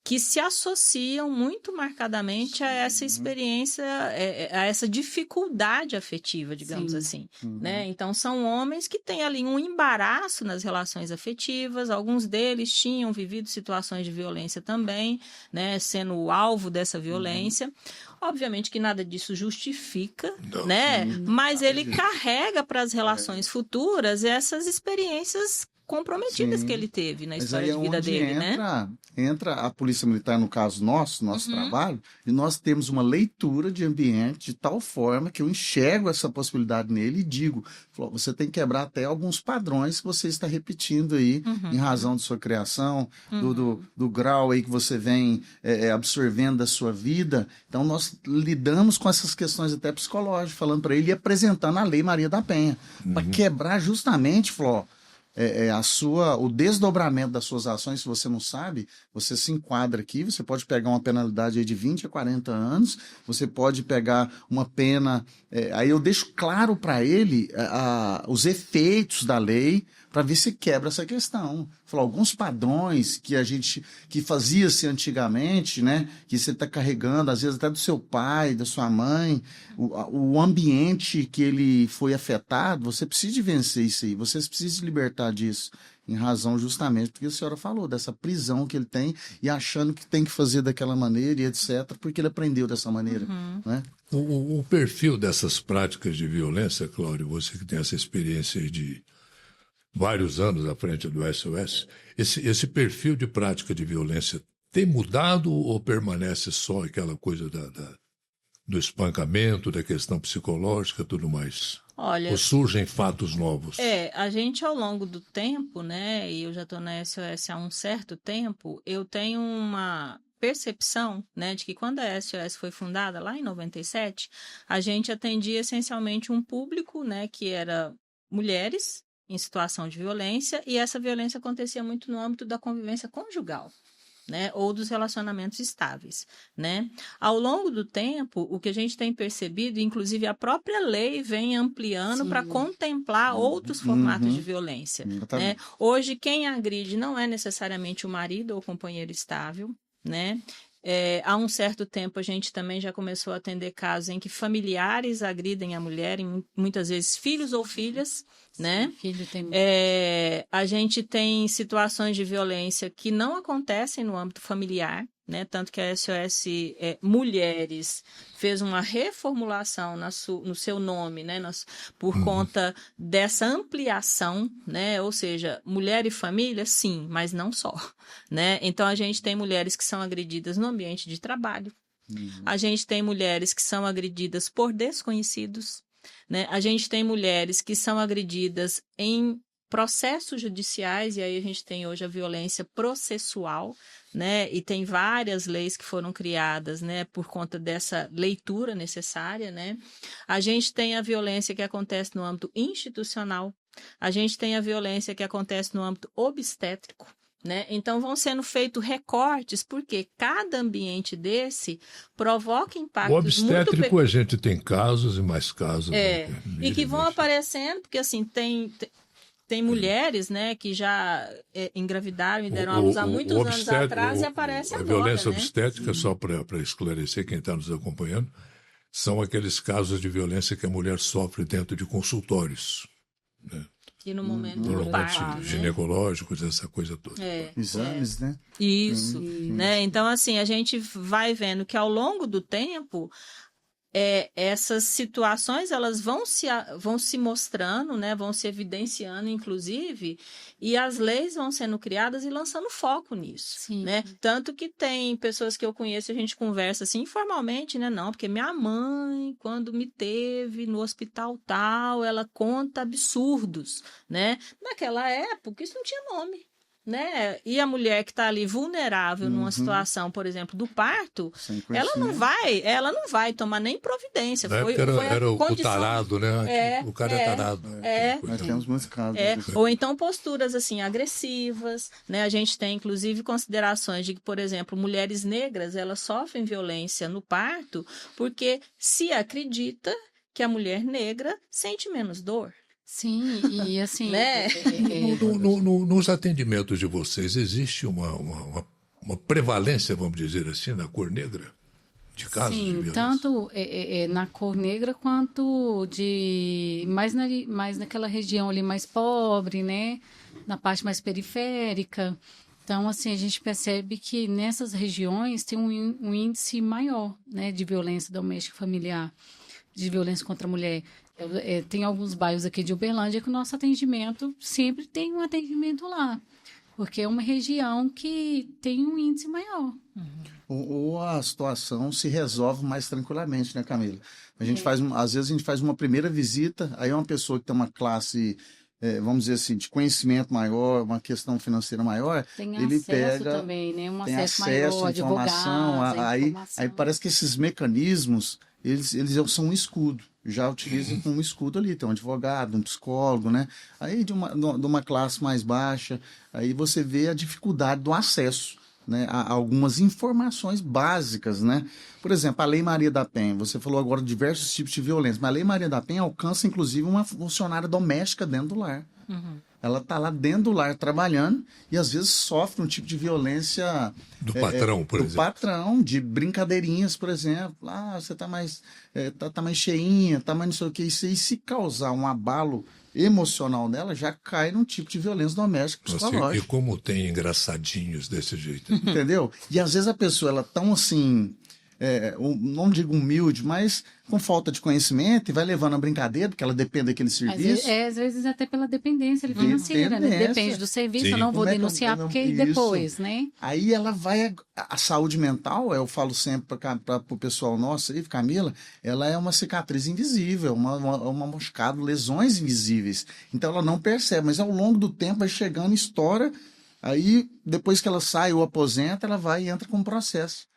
[SPEAKER 5] que se associam muito marcadamente a essa experiência, a essa dificuldade afetiva, digamos assim, né? Então, são homens que têm ali um embaraço nas relações afetivas, alguns deles tinham vivido situações de violência também, né, sendo o alvo dessa violência. Obviamente que nada disso justifica, né? Mas ele carrega para as relações futuras essas experiências comprometidas que ele teve na história de vida dele, né?
[SPEAKER 3] Entra a Polícia Militar, no caso nosso trabalho, e nós temos uma leitura de ambiente de tal forma que eu enxergo essa possibilidade nele e digo, você tem que quebrar até alguns padrões que você está repetindo aí, em razão de sua criação, do grau aí que você vem absorvendo da sua vida. Então, nós lidamos com essas questões até psicológicas, falando para ele e apresentando a Lei Maria da Penha, para quebrar justamente, Fló, o desdobramento das suas ações. Se você não sabe, você se enquadra aqui, você pode pegar uma penalidade aí de 20 a 40 anos, você pode pegar uma pena, aí eu deixo claro para ele os efeitos da lei, para ver se quebra essa questão. Falar alguns padrões que fazia-se antigamente, né, que você está carregando, às vezes até do seu pai, da sua mãe, o ambiente que ele foi afetado, você precisa de vencer isso aí, você precisa se libertar disso, em razão justamente porque a senhora falou, dessa prisão que ele tem e achando que tem que fazer daquela maneira e etc, porque ele aprendeu dessa maneira. Né?
[SPEAKER 1] O perfil dessas práticas de violência, Cláudio, você que tem essa experiência aí de vários anos à frente do SOS, esse perfil de prática de violência tem mudado ou permanece só aquela coisa do espancamento, da questão psicológica e tudo mais?
[SPEAKER 5] Olha,
[SPEAKER 1] ou surgem fatos novos?
[SPEAKER 5] A gente ao longo do tempo, né, e eu já estou na SOS há um certo tempo, eu tenho uma percepção, né, de que quando a SOS foi fundada lá em 97, a gente atendia essencialmente um público, né, que era mulheres em situação de violência, e essa violência acontecia muito no âmbito da convivência conjugal, né, ou dos relacionamentos estáveis, né? Ao longo do tempo, o que a gente tem percebido, inclusive a própria lei vem ampliando para contemplar outros formatos de violência, né? Hoje, quem agride não é necessariamente o marido ou o companheiro estável, né? Há um certo tempo a gente também já começou a atender casos em que familiares agridem a mulher, muitas vezes filhos ou filhas, né? A gente tem situações de violência que não acontecem no âmbito familiar, né? Tanto que a SOS Mulheres fez uma reformulação no seu nome, né? Por conta dessa ampliação, né? Ou seja, mulher e família, sim, mas não só, né? Então, a gente tem mulheres que são agredidas no ambiente de trabalho, a gente tem mulheres que são agredidas por desconhecidos, né? A gente tem mulheres que são agredidas em processos judiciais, e aí a gente tem hoje a violência processual, né? E tem várias leis que foram criadas, né, por conta dessa leitura necessária, né? A gente tem a violência que acontece no âmbito institucional, a gente tem a violência que acontece no âmbito obstétrico, né? Então, vão sendo feitos recortes, porque cada ambiente desse provoca impactos muito...
[SPEAKER 1] O obstétrico, a gente tem casos e mais casos.
[SPEAKER 5] E que vão aparecendo, porque assim, tem mulheres, né, que já engravidaram e deram à luz há muitos anos atrás e aparece agora,
[SPEAKER 1] a violência
[SPEAKER 5] né?
[SPEAKER 1] obstétrica, só para esclarecer quem está nos acompanhando, são aqueles casos de violência que a mulher sofre dentro de consultórios, né?
[SPEAKER 5] E no momento do
[SPEAKER 1] normalmente
[SPEAKER 5] parto,
[SPEAKER 1] ginecológicos, essa coisa toda.
[SPEAKER 3] Exames, né?
[SPEAKER 5] Isso, né? Então, assim, a gente vai vendo que ao longo do tempo... essas situações elas vão se mostrando, né, vão se evidenciando, inclusive, e as leis vão sendo criadas e lançando foco nisso, né? Tanto que tem pessoas que eu conheço, a gente conversa assim informalmente, né? Não, porque minha mãe, quando me teve no hospital tal, ela conta absurdos, né? Naquela época isso não tinha nome. né? E a mulher que está ali vulnerável numa situação, por exemplo, do parto, ela não vai tomar nem providência.
[SPEAKER 1] Era o tarado, né? O cara é tarado.
[SPEAKER 3] Nós temos muitos casos.
[SPEAKER 5] Ou então posturas assim agressivas, né? A gente tem inclusive considerações de que, por exemplo, mulheres negras, elas sofrem violência no parto porque se acredita que a mulher negra sente menos dor.
[SPEAKER 2] Sim, e assim...
[SPEAKER 5] né?
[SPEAKER 1] Nos atendimentos de vocês, existe uma prevalência, vamos dizer assim, na cor negra? De casos de violência?
[SPEAKER 2] Tanto na cor negra quanto mais naquela região ali mais pobre, né? Na parte mais periférica. Então, assim, a gente percebe que nessas regiões tem um índice maior, né, de violência doméstica familiar, de violência contra a mulher. Tem alguns bairros aqui de Uberlândia que o nosso atendimento sempre tem um atendimento lá, porque é uma região que tem um índice maior.
[SPEAKER 3] Ou a situação se resolve mais tranquilamente, né, Camila? Às vezes a gente faz uma primeira visita, aí uma pessoa que tem uma classe, vamos dizer assim, de conhecimento maior, uma questão financeira maior, ele pega
[SPEAKER 2] também, né?
[SPEAKER 3] Tem acesso à informação, aí parece que esses mecanismos, eles são um escudo. Já utilizam como escudo ali, tem um advogado, um psicólogo, né? Aí de uma classe mais baixa, aí você vê a dificuldade do acesso, né, a algumas informações básicas, né? Por exemplo, a Lei Maria da Penha, você falou agora de diversos tipos de violência, mas a Lei Maria da Penha alcança inclusive uma funcionária doméstica dentro do lar. Ela está lá dentro do lar trabalhando e às vezes sofre um tipo de violência
[SPEAKER 1] do patrão, por exemplo. Do
[SPEAKER 3] patrão, de brincadeirinhas, por exemplo. Você está mais, tá mais cheinha, tá mais não sei o que. Isso aí, se causar um abalo emocional nela, já cai num tipo de violência doméstica psicológica.
[SPEAKER 1] E como tem engraçadinhos desse jeito.
[SPEAKER 3] Entendeu? E às vezes a pessoa, ela tão assim... não digo humilde, mas com falta de conhecimento e vai levando a brincadeira, porque ela depende daquele serviço.
[SPEAKER 2] Às vezes até pela dependência financeira, né? Depende do serviço, eu não vou denunciar porque depois, né?
[SPEAKER 3] Aí ela vai... A saúde mental, eu falo sempre para o pessoal nosso aí, Camila, ela é uma cicatriz invisível, uma machucado, lesões invisíveis. Então ela não percebe, mas ao longo do tempo vai chegando, estoura, aí depois que ela sai ou aposenta, ela vai e entra com um processo.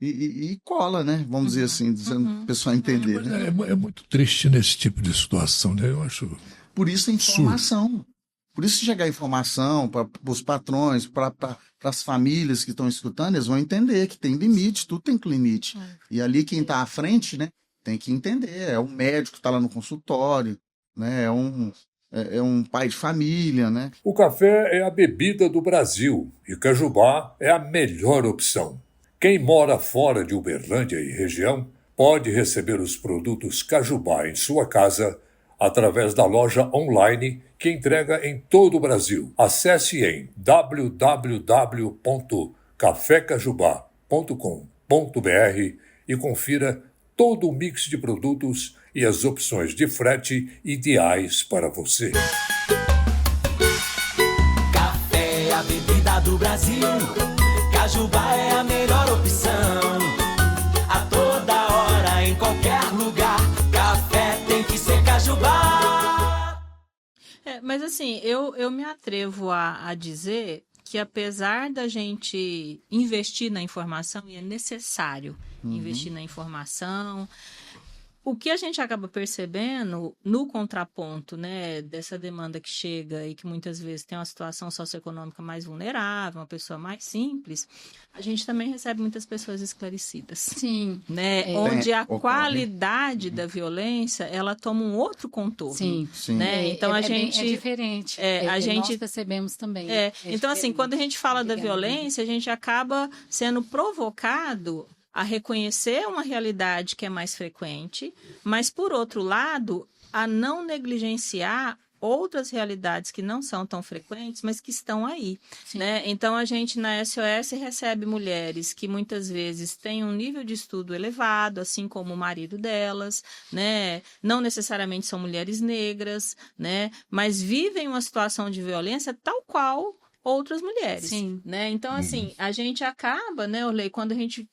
[SPEAKER 3] E cola, né? Vamos dizer assim, dizendo o pessoal entender.
[SPEAKER 1] Né? É muito triste nesse tipo de situação, né? Eu acho.
[SPEAKER 3] Por isso a informação. Por isso chegar a informação para os patrões, para as famílias que estão escutando, eles vão entender que tem limite, tudo tem limite. E ali quem está à frente, né, tem que entender. É um médico que está lá no consultório, né? É um pai de família, né?
[SPEAKER 7] O café é a bebida do Brasil e Cajubá é a melhor opção. Quem mora fora de Uberlândia e região pode receber os produtos Cajubá em sua casa através da loja online que entrega em todo o Brasil. Acesse em www.cafecajubá.com.br e confira todo o mix de produtos e as opções de frete ideais para você.
[SPEAKER 8] Café é a bebida do Brasil. Cajubá é a melhor opção. A toda hora, em qualquer lugar, café tem que ser Cajubá.
[SPEAKER 5] Mas assim, eu me atrevo a dizer que apesar da gente investir na informação, e é necessário investir na informação, o que a gente acaba percebendo no contraponto, né, dessa demanda que chega e que muitas vezes tem uma situação socioeconômica mais vulnerável, uma pessoa mais simples, a gente também recebe muitas pessoas esclarecidas.
[SPEAKER 2] Sim.
[SPEAKER 5] Né, onde a qualidade da violência, ela toma um outro contorno.
[SPEAKER 2] Sim.
[SPEAKER 5] Né? Então a gente...
[SPEAKER 2] É diferente. Nós percebemos também.
[SPEAKER 5] Então, assim, quando a gente fala da violência, a gente acaba sendo provocado a reconhecer uma realidade que é mais frequente, mas, por outro lado, a não negligenciar outras realidades que não são tão frequentes, mas que estão aí. Né? Então, a gente, na SOS, recebe mulheres que, muitas vezes, têm um nível de estudo elevado, assim como o marido delas, né? Não necessariamente são mulheres negras, né? Mas vivem uma situação de violência tal qual outras mulheres.
[SPEAKER 2] Sim.
[SPEAKER 5] Né? Então, assim, a gente acaba, né, Orley, quando a gente...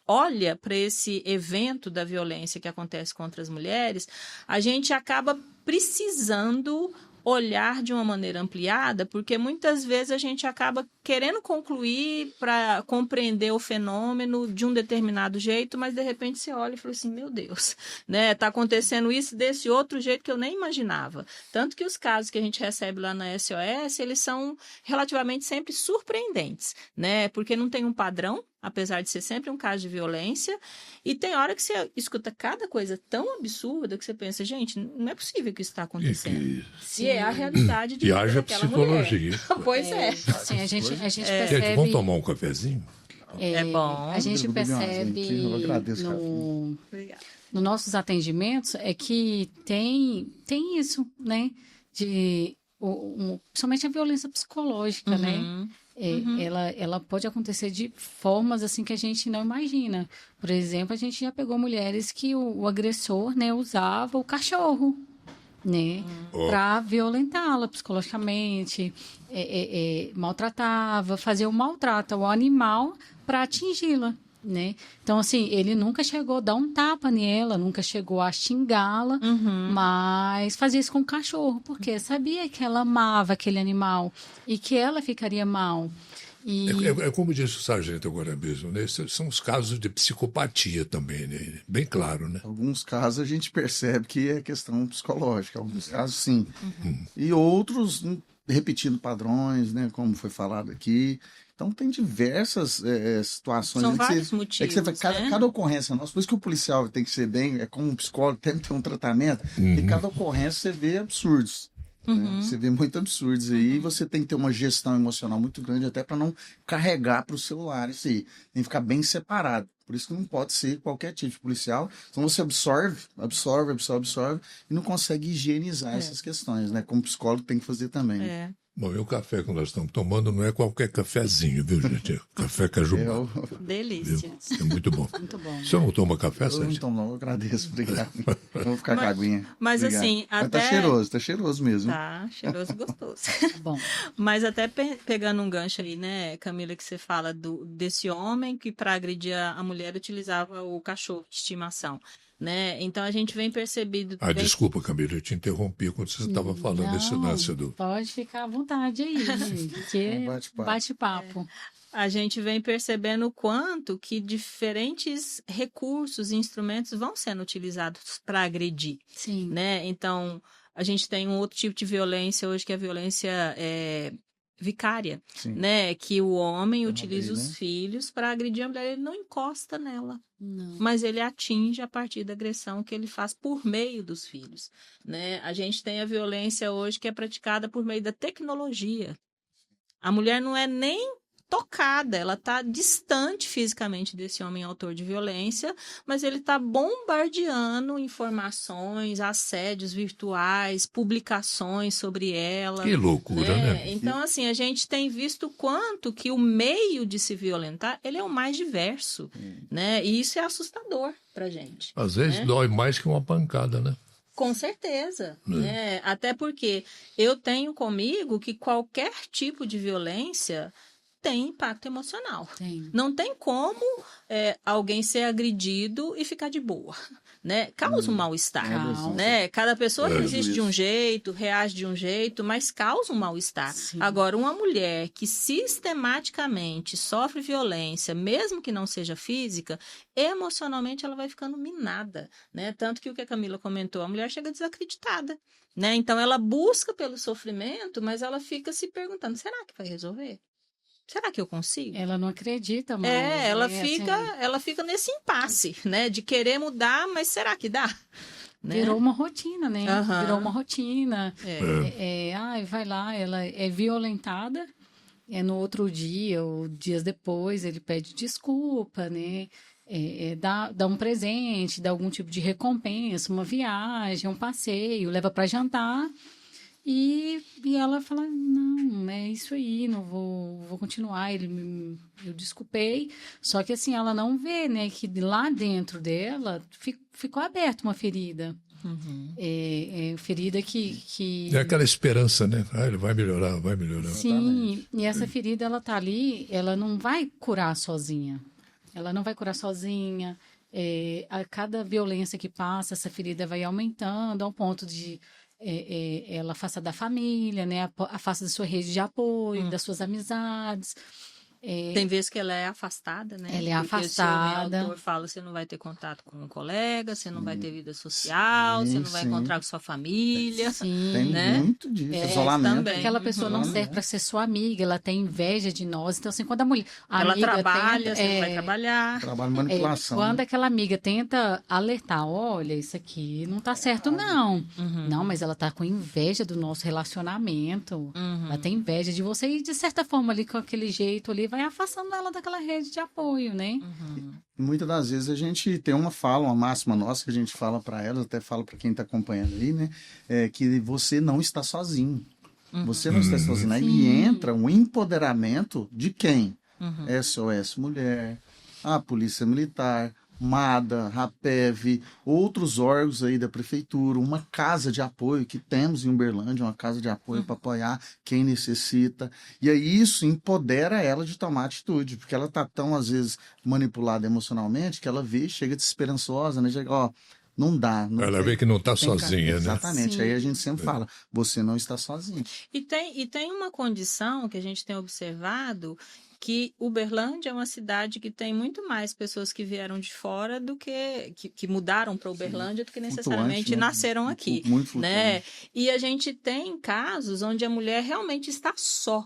[SPEAKER 5] olha para esse evento da violência que acontece contra as mulheres, a gente acaba precisando olhar de uma maneira ampliada, porque muitas vezes a gente acaba querendo concluir para compreender o fenômeno de um determinado jeito, mas de repente você olha e fala assim, meu Deus, né? Tá acontecendo isso desse outro jeito que eu nem imaginava. Tanto que os casos que a gente recebe lá na SOS, eles são relativamente sempre surpreendentes, né? Porque não tem um padrão, apesar de ser sempre um caso de violência, e tem hora que você escuta cada coisa tão absurda que você pensa, gente, não é possível que isso está acontecendo. E é a realidade de
[SPEAKER 1] E haja
[SPEAKER 5] daquela
[SPEAKER 1] psicologia.
[SPEAKER 5] mulher. Pois é.
[SPEAKER 2] Sim, a gente
[SPEAKER 1] Gente,
[SPEAKER 2] percebe...
[SPEAKER 1] vamos tomar um cafezinho?
[SPEAKER 5] É bom.
[SPEAKER 2] A gente
[SPEAKER 3] Eu
[SPEAKER 2] percebe
[SPEAKER 3] agradeço,
[SPEAKER 2] nos nossos atendimentos é que tem isso, né? Principalmente a violência psicológica, né? Ela pode acontecer de formas assim que a gente não imagina. Por exemplo, a gente já pegou mulheres que o agressor, né, usava o cachorro, né, para violentá-la psicologicamente, maltratava, fazia o maltrato ao animal para atingi-la, né? Então, assim, ele nunca chegou a dar um tapa nela, nunca chegou a xingá-la, mas fazia isso com o cachorro, porque sabia que ela amava aquele animal e que ela ficaria mal. E...
[SPEAKER 1] É como disse o sargento agora mesmo, né? São os casos de psicopatia também, né? Bem claro, né?
[SPEAKER 3] Alguns casos a gente percebe que é questão psicológica, alguns casos sim. E outros repetindo padrões, né? Como foi falado aqui. Então tem diversas situações.
[SPEAKER 5] São vários motivos,
[SPEAKER 3] cada ocorrência nossa, por isso que o policial tem que ser bem, como um psicólogo, tem que ter um tratamento, e cada ocorrência você vê absurdos. Né? Você vê muito absurdos aí, e você tem que ter uma gestão emocional muito grande até para não carregar para o celular isso aí. Tem que ficar bem separado. Por isso que não pode ser qualquer tipo de policial. Então você absorve e não consegue higienizar essas questões, né? Como psicólogo tem que fazer também.
[SPEAKER 1] Bom, e o café que nós estamos tomando não é qualquer cafezinho, viu, gente? Café Cajubá.
[SPEAKER 5] Delícia.
[SPEAKER 1] É muito bom.
[SPEAKER 2] Muito bom.
[SPEAKER 1] O senhor não toma café,
[SPEAKER 3] Eu não
[SPEAKER 1] Sérgio?
[SPEAKER 3] tomo, não, eu agradeço, obrigado. Eu vou ficar com a aguinha.
[SPEAKER 5] Mas
[SPEAKER 3] Obrigado.
[SPEAKER 5] assim,
[SPEAKER 3] Mas
[SPEAKER 5] até...
[SPEAKER 3] tá cheiroso mesmo.
[SPEAKER 5] Tá, cheiroso e gostoso.
[SPEAKER 2] Bom.
[SPEAKER 5] Mas até pegando um gancho aí, né, Camila, que você fala desse homem que para agredir a mulher utilizava o cachorro de estimação. Né? Então a gente vem percebido...
[SPEAKER 1] Desculpa, Camila, eu te interrompi quando você estava falando desse lance do...
[SPEAKER 2] Pode ficar à vontade aí, que é bate-papo.
[SPEAKER 5] A gente vem percebendo o quanto que diferentes recursos e instrumentos vão sendo utilizados para agredir.
[SPEAKER 2] Sim.
[SPEAKER 5] Né? Então, a gente tem um outro tipo de violência hoje, que é a violência vicária, né? Que o homem utiliza os filhos para agredir a mulher, ele não encosta nela.
[SPEAKER 2] Não.
[SPEAKER 5] Mas ele atinge a partir da agressão que ele faz por meio dos filhos, né? A gente tem a violência hoje que é praticada por meio da tecnologia. A mulher não é nem tocada, ela está distante fisicamente desse homem autor de violência, mas ele está bombardeando informações, assédios virtuais, publicações sobre ela.
[SPEAKER 1] Que loucura, né?
[SPEAKER 5] Então, assim, a gente tem visto quanto que o meio de se violentar, ele é o mais diverso, né? E isso é assustador pra gente.
[SPEAKER 1] Às vezes dói mais que uma pancada, né?
[SPEAKER 5] Com certeza, né? Até porque eu tenho comigo que qualquer tipo de violência tem impacto emocional.
[SPEAKER 2] Tem.
[SPEAKER 5] Não tem como alguém ser agredido e ficar de boa, né? Causa um mal-estar, né? Cada pessoa resiste de um jeito, reage de um jeito, mas causa um mal-estar. Agora, uma mulher que sistematicamente sofre violência, mesmo que não seja física, emocionalmente ela vai ficando minada, né? Tanto que o que a Camila comentou, a mulher chega desacreditada, né? Então, ela busca pelo sofrimento, mas ela fica se perguntando, será que vai resolver? Será que eu consigo?
[SPEAKER 2] Ela não acredita mais.
[SPEAKER 5] Ela fica nesse impasse, né? De querer mudar, mas será que dá? Né?
[SPEAKER 2] Virou uma rotina, né? Virou uma rotina. Vai lá, ela é violentada. No outro dia ou dias depois, ele pede desculpa, né? Dá um presente, dá algum tipo de recompensa, uma viagem, um passeio, leva para jantar. E ela fala, não, é isso aí, não vou continuar, eu desculpei. Só que assim, ela não vê, né, que lá dentro dela ficou aberta uma ferida. Ferida que...
[SPEAKER 1] É aquela esperança, né? Ele vai melhorar.
[SPEAKER 2] Sim, e essa ferida, ela tá ali, ela não vai curar sozinha. A cada violência que passa, essa ferida vai aumentando ao ponto de ela afasta da família, né? Afasta da sua rede de apoio, das suas amizades.
[SPEAKER 5] Tem vezes que ela é afastada, né?
[SPEAKER 2] Ela é
[SPEAKER 5] Porque
[SPEAKER 2] afastada.
[SPEAKER 5] O autor fala, você não vai ter contato com um colega, você não vai ter vida social, você não vai encontrar com sua família.
[SPEAKER 2] Sim,
[SPEAKER 3] Tem
[SPEAKER 5] né?
[SPEAKER 3] muito disso, isolamento.
[SPEAKER 5] também.
[SPEAKER 2] Aquela pessoa não serve para ser sua amiga, ela tem inveja de nós. Então, assim, quando a mulher...
[SPEAKER 5] Ela
[SPEAKER 2] amiga
[SPEAKER 5] trabalha, você não vai trabalhar.
[SPEAKER 3] Trabalho de manipulação.
[SPEAKER 2] Quando aquela amiga tenta alertar, olha, isso aqui não tá certo, não. Não, mas ela tá com inveja do nosso relacionamento. Ela tem inveja de você e, de certa forma, ali, com aquele jeito ali, vai afastando ela daquela rede de apoio, né?
[SPEAKER 3] Muitas das vezes a gente tem uma máxima nossa que a gente fala para elas, até fala para quem está acompanhando aí, né? Que você não está sozinho. Você não está sozinho. Aí entra um empoderamento de quem? SOS Mulher, a Polícia Militar, MADA, RAPEV, outros órgãos aí da prefeitura, uma casa de apoio que temos em Uberlândia, uma casa de apoio para apoiar quem necessita. E aí isso empodera ela de tomar atitude, porque ela está tão, às vezes, manipulada emocionalmente, que ela vê, chega desesperançosa, né? Chega, ó, não dá.
[SPEAKER 1] Ela vê que não está sozinha, né?
[SPEAKER 3] Exatamente. Aí a gente sempre fala, você não está sozinho.
[SPEAKER 5] E tem uma condição que a gente tem observado, que Uberlândia é uma cidade que tem muito mais pessoas que vieram de fora do que mudaram para Uberlândia do que necessariamente
[SPEAKER 3] Flutuante, né?
[SPEAKER 5] nasceram aqui,
[SPEAKER 3] Muito flutuante.
[SPEAKER 5] né? E a gente tem casos onde a mulher realmente está só.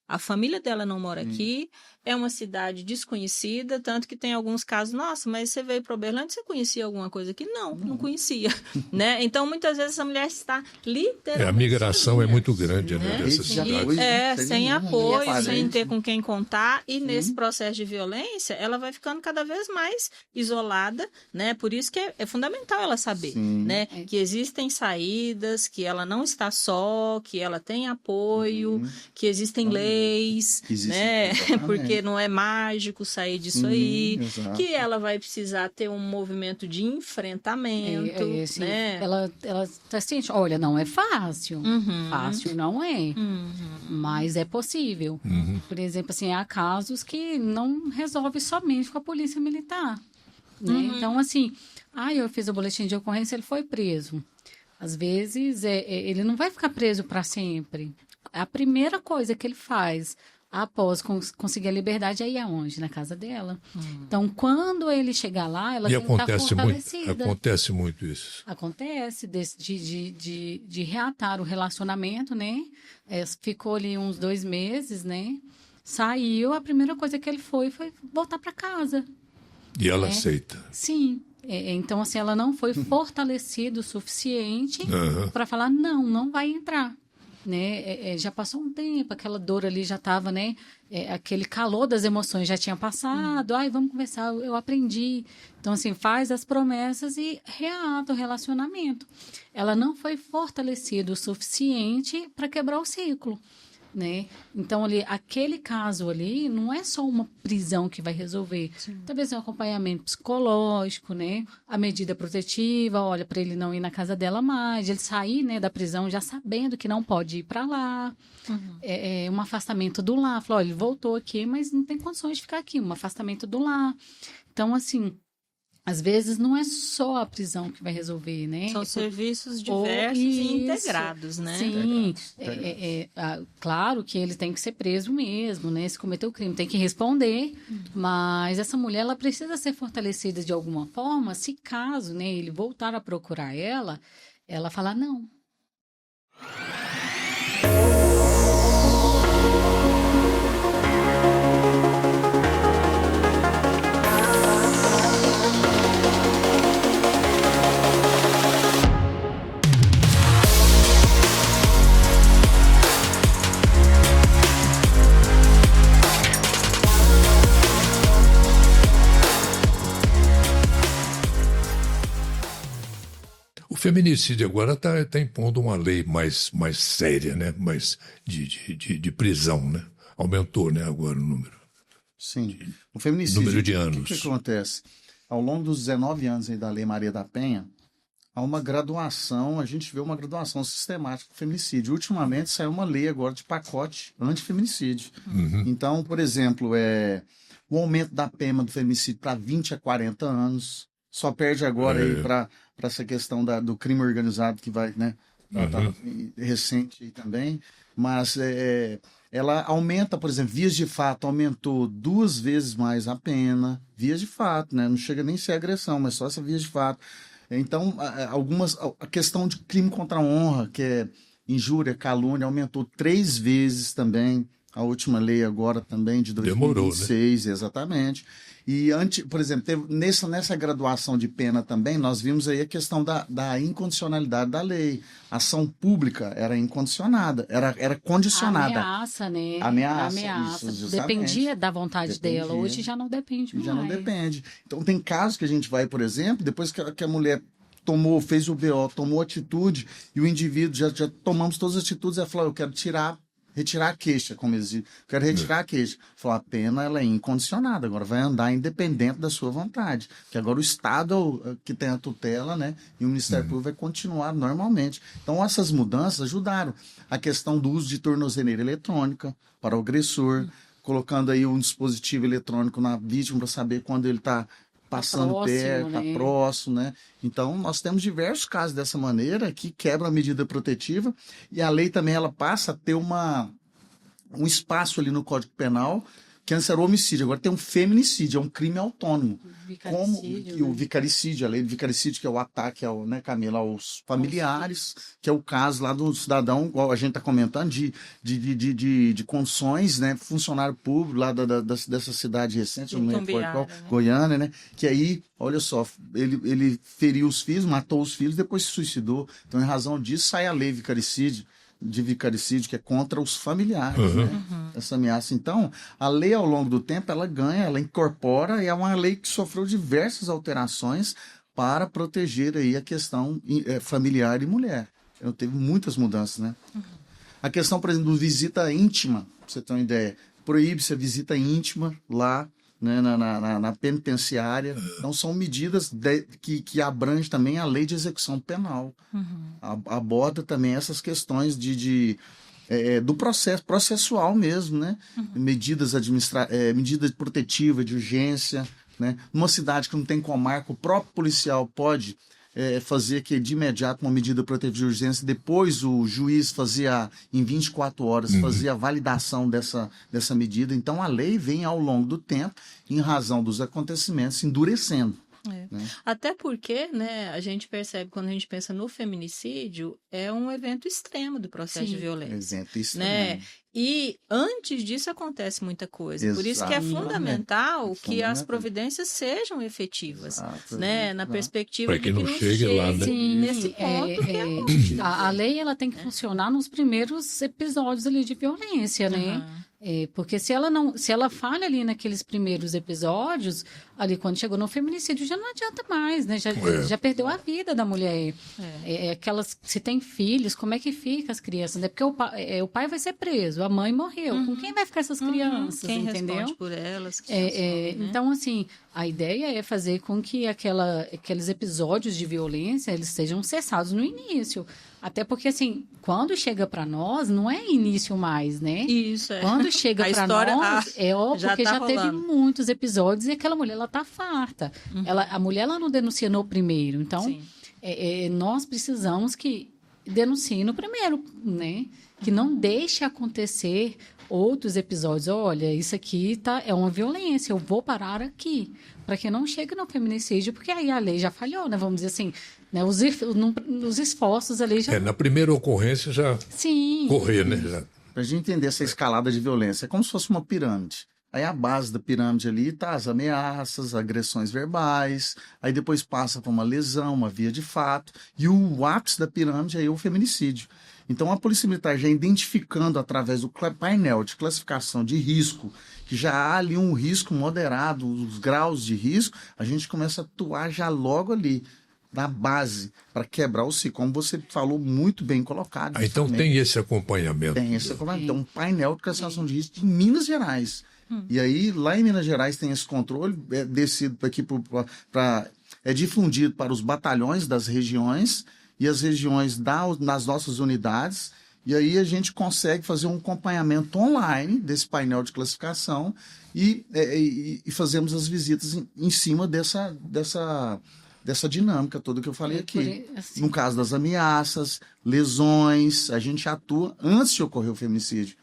[SPEAKER 5] A família dela não mora aqui, é uma cidade desconhecida, tanto que tem alguns casos, nossa, mas você veio para Uberlândia, você conhecia alguma coisa aqui? Não conhecia, né? Então, muitas vezes, essa mulher está literalmente...
[SPEAKER 1] A migração
[SPEAKER 5] sozinha,
[SPEAKER 1] é muito grande, né? Dessa
[SPEAKER 3] Sim.
[SPEAKER 1] cidade.
[SPEAKER 5] Sem apoio, sem
[SPEAKER 3] parente.
[SPEAKER 5] ter com quem contar, e nesse processo de violência, ela vai ficando cada vez mais isolada, né? Por isso que é fundamental ela saber, né? Que existem saídas, que ela não está só, que ela tem apoio, que existem leis, né? Porque não é mágico sair disso aí,
[SPEAKER 3] exato.
[SPEAKER 5] que ela vai precisar ter um movimento de enfrentamento,
[SPEAKER 2] Assim,
[SPEAKER 5] né?
[SPEAKER 2] Ela tá ciente, olha, não é fácil. Fácil não é, mas é possível. Por exemplo, assim, há casos que não resolve somente com a polícia militar, né? Então, assim, eu fiz o boletim de ocorrência, ele foi preso. Às vezes, ele não vai ficar preso para sempre. A primeira coisa que ele faz após conseguir a liberdade é ir aonde? Na casa dela. Então, quando ele chegar lá, ela tem que estar fortalecida.
[SPEAKER 1] Acontece muito isso.
[SPEAKER 2] Acontece de reatar o relacionamento, né? Ficou ali uns 2 meses, né? Saiu, a primeira coisa que ele foi voltar para casa.
[SPEAKER 1] E ela aceita.
[SPEAKER 2] Sim. Então, assim, ela não foi fortalecida o suficiente para falar, não vai entrar. Né? Já passou um tempo, aquela dor ali já estava, né? Aquele calor das emoções já tinha passado. Vamos conversar, eu aprendi. Então, assim, faz as promessas e reata o relacionamento. Ela não foi fortalecida o suficiente para quebrar o ciclo. Né? Então, ali, aquele caso ali não é só uma prisão que vai resolver. Talvez um acompanhamento psicológico, né? A medida protetiva, olha, para ele não ir na casa dela mais, ele sair, né, da prisão já sabendo que não pode ir para lá. Um afastamento do lar. Falou, olha, ele voltou aqui, mas não tem condições de ficar aqui. Um afastamento do lar. Então, assim, às vezes não é só a prisão que vai resolver, né?
[SPEAKER 5] São serviços diversos e integrados, né?
[SPEAKER 2] Sim, claro que ele tem que ser preso mesmo, né? Se cometeu o crime, tem que responder, mas essa mulher, ela precisa ser fortalecida de alguma forma, se caso, né, ele voltar a procurar ela falar não.
[SPEAKER 1] O feminicídio agora está impondo uma lei mais séria, né? Mais de prisão, né? Aumentou, né, agora o número.
[SPEAKER 3] Sim. O feminicídio,
[SPEAKER 1] número de anos.
[SPEAKER 3] O que acontece? Ao longo dos 19 anos aí da Lei Maria da Penha, há uma graduação, a gente vê uma graduação sistemática do feminicídio. Ultimamente saiu uma lei agora de pacote antifeminicídio. Então, por exemplo, o aumento da pena do feminicídio para 20 a 40 anos, só perde agora aí para essa questão do crime organizado que vai, né, recente aí também, mas ela aumenta, por exemplo, vias de fato aumentou 2 vezes mais a pena, vias de fato, né? Não chega nem a ser agressão, mas só essa vias de fato. Então, a questão de crime contra a honra, que é injúria, calúnia, aumentou 3 vezes também. A última lei agora também, de 2026, né? Exatamente. E, por exemplo, nessa graduação de pena também, nós vimos aí a questão da incondicionalidade da lei. A ação pública era incondicionada, era condicionada.
[SPEAKER 2] A ameaça, né?
[SPEAKER 3] Ameaça. Isso,
[SPEAKER 2] dependia da vontade dela. Hoje já não depende mais.
[SPEAKER 3] Já não depende. Então, tem casos que a gente vai, por exemplo, depois que a mulher fez o BO, tomou atitude, e o indivíduo, já tomamos todas as atitudes, ela falou, eu quero retirar a queixa, como eles dizem. Quero retirar a queixa. Falou, a pena ela é incondicionada, agora vai andar independente da sua vontade. Que agora o Estado é o que tem a tutela, né? E o Ministério Público vai continuar normalmente. Então, essas mudanças ajudaram. A questão do uso de tornozeleira eletrônica para o agressor, colocando aí um dispositivo eletrônico na vítima para saber quando ele está passando perto, está próximo, né? Então, nós temos diversos casos dessa maneira que quebram a medida protetiva, e a lei também ela passa a ter um espaço ali no Código Penal, que antes era o homicídio, agora tem um feminicídio, é um crime autônomo. O vicaricídio, a lei do vicaricídio, que é o ataque, né, Camila, aos familiares, que é o caso lá do cidadão, igual a gente está comentando, de condições, né, funcionário público lá dessa cidade recente, não lembro qual, né? Goiânia, né, que aí, olha só, ele feriu os filhos, matou os filhos, depois se suicidou. Então, em razão disso, sai a lei de vicaricídio, que é contra os familiares, né? Essa ameaça. Então, a lei, ao longo do tempo, ela ganha, ela incorpora, e é uma lei que sofreu diversas alterações para proteger aí a questão familiar e mulher. Então, teve muitas mudanças, né? A questão, por exemplo, do visita íntima, pra você ter uma ideia, proíbe-se a visita íntima lá, né, na penitenciária. Então, são medidas que abrangem também a lei de execução penal. Aborda também essas questões do processo processual mesmo, né? Medidas medida protetiva de urgência, né? Numa cidade que não tem comarca, o próprio policial pode fazer que de imediato uma medida protetiva de urgência, depois o juiz fazia em 24 horas, fazia a validação dessa medida. Então a lei vem ao longo do tempo, em razão dos acontecimentos, endurecendo. Né?
[SPEAKER 5] Até porque, né, a gente percebe, quando a gente pensa no feminicídio, é um evento extremo do processo de violência.
[SPEAKER 3] Evento extremo.
[SPEAKER 5] Né? E antes disso acontece muita coisa. Exato. Por isso que é fundamental que as providências sejam efetivas, né? Na perspectiva de que não chegue
[SPEAKER 1] lá, né?
[SPEAKER 5] Nesse ponto.
[SPEAKER 2] A lei ela tem que funcionar nos primeiros episódios ali de violência, né? Porque se ela falha ali naqueles primeiros episódios, ali quando chegou no feminicídio, já não adianta mais, né? Já perdeu a vida da mulher. Se tem filhos, como é que fica as crianças? Né? Porque o pai vai ser preso, a mãe morreu. Com quem vai ficar essas crianças?
[SPEAKER 5] Quem
[SPEAKER 2] entendeu?
[SPEAKER 5] responde por elas?
[SPEAKER 2] Então, assim, a ideia é fazer com que aqueles episódios de violência eles sejam cessados no início. Até porque, assim, quando chega para nós, não é início mais, né?
[SPEAKER 5] Isso,
[SPEAKER 2] Quando chega para nós, porque já teve muitos episódios e aquela mulher, ela tá farta. A mulher, ela não denuncia no primeiro. Então, nós precisamos que denuncie no primeiro, né? Que não deixe acontecer outros episódios. Olha, isso aqui é uma violência, eu vou parar aqui. Para que não chegue no feminicídio, porque aí a lei já falhou, né? Vamos dizer assim, né? Os esforços ali já...
[SPEAKER 1] na primeira ocorrência já correr, né?
[SPEAKER 3] Para a gente entender essa escalada de violência, é como se fosse uma pirâmide. Aí a base da pirâmide ali tá as ameaças, agressões verbais, aí depois passa para uma lesão, uma via de fato, e o ápice da pirâmide aí é o feminicídio. Então, a Polícia Militar já identificando através do painel de classificação de risco, que já há ali um risco moderado, os graus de risco, a gente começa a atuar já logo ali, na base, para quebrar o ciclo, como você falou, muito bem colocado.
[SPEAKER 1] Então, tem esse acompanhamento.
[SPEAKER 3] Tem esse acompanhamento. Então, um painel de classificação de risco de Minas Gerais. E aí, lá em Minas Gerais tem esse controle, descido aqui difundido para os batalhões das regiões, e as regiões nas nossas unidades, e aí a gente consegue fazer um acompanhamento online desse painel de classificação e fazemos as visitas em cima dessa dessa dinâmica toda que eu falei aqui.
[SPEAKER 2] Assim,
[SPEAKER 3] No caso das ameaças, lesões, a gente atua antes de ocorrer o feminicídio.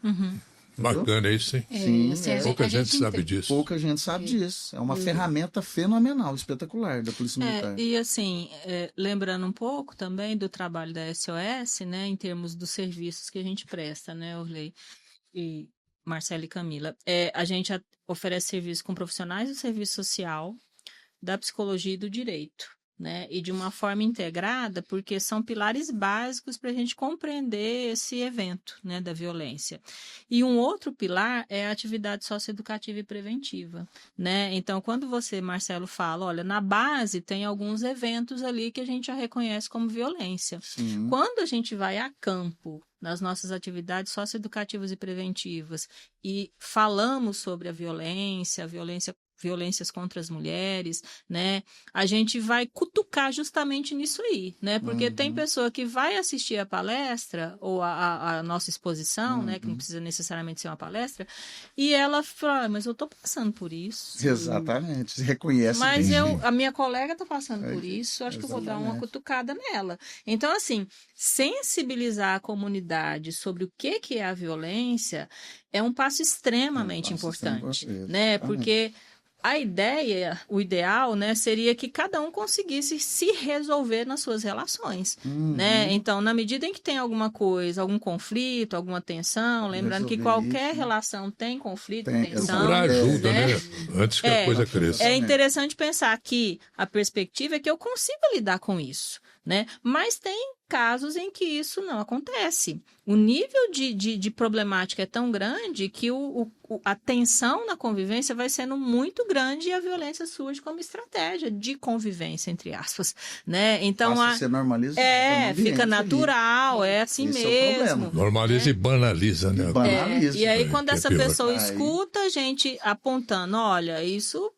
[SPEAKER 1] Bacana isso, hein?
[SPEAKER 3] Sim,
[SPEAKER 2] assim,
[SPEAKER 1] Pouca gente sabe disso.
[SPEAKER 3] Pouca gente sabe disso. É uma ferramenta fenomenal, espetacular da Polícia Militar.
[SPEAKER 5] E assim, lembrando um pouco também do trabalho da SOS, né, em termos dos serviços que a gente presta, né, Orley e Marcelo e Camila. A gente oferece serviço com profissionais do serviço social, da psicologia e do direito, né? E de uma forma integrada, porque são pilares básicos para a gente compreender esse evento, né, da violência. E um outro pilar é a atividade socioeducativa e preventiva, né? Então, quando você, Marcelo, fala, olha, na base tem alguns eventos ali que a gente já reconhece como violência.
[SPEAKER 3] Sim.
[SPEAKER 5] Quando a gente vai a campo nas nossas atividades socioeducativas e preventivas e falamos sobre a violências contra as mulheres, né? A gente vai cutucar justamente nisso aí, né? Porque tem pessoa que vai assistir a palestra ou a nossa exposição, né? Que não precisa necessariamente ser uma palestra, e ela fala, mas eu tô passando por isso.
[SPEAKER 3] Exatamente, se reconhece
[SPEAKER 5] Mas
[SPEAKER 3] bem.
[SPEAKER 5] a minha colega tá passando por isso, acho que eu vou dar uma cutucada nela. Então, assim, sensibilizar a comunidade sobre o que é a violência é um passo extremamente importante, né? Porque a ideia, o ideal, né, seria que cada um conseguisse se resolver nas suas relações, né? Então, na medida em que tem alguma coisa, algum conflito, alguma tensão, lembrando que qualquer relação tem conflito, tensão.
[SPEAKER 1] Procurar ajuda, né? Antes que a coisa cresça.
[SPEAKER 5] É interessante pensar que a perspectiva é que eu consiga lidar com isso, né? Mas tem casos em que isso não acontece. O nível de problemática é tão grande que a tensão na convivência vai sendo muito grande e a violência surge como estratégia de convivência, entre aspas, né? Então,
[SPEAKER 3] Você normaliza.
[SPEAKER 5] fica natural, é assim
[SPEAKER 3] Esse
[SPEAKER 5] mesmo.
[SPEAKER 1] Normaliza e banaliza, né?
[SPEAKER 3] Banaliza.
[SPEAKER 5] E aí, quando essa
[SPEAKER 1] pior.
[SPEAKER 5] pessoa escuta a gente apontando, olha, isso...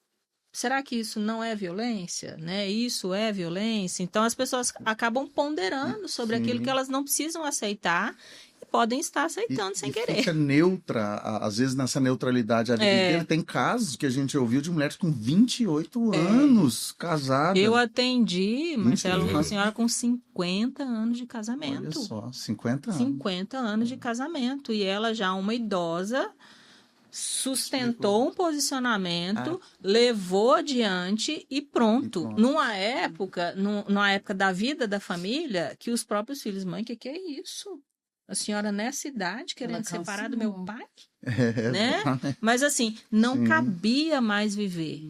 [SPEAKER 5] Será que isso não é violência? Né? Isso é violência? Então, as pessoas acabam ponderando sobre aquilo que elas não precisam aceitar e podem estar aceitando sem querer.
[SPEAKER 3] Fica neutra, às vezes nessa neutralidade a vida inteira. Tem casos que a gente ouviu de mulheres com 28 anos casadas.
[SPEAKER 5] Eu atendi, Marcelo, uma senhora com 50 anos de casamento.
[SPEAKER 3] Olha só, 50 anos.
[SPEAKER 5] 50 anos de casamento. E ela já uma idosa... sustentou um posicionamento, levou adiante e pronto. Numa época da vida da família, que os próprios filhos, mãe, que é isso? A senhora nessa idade querendo separar do meu pai? Né? Mas assim, não cabia mais viver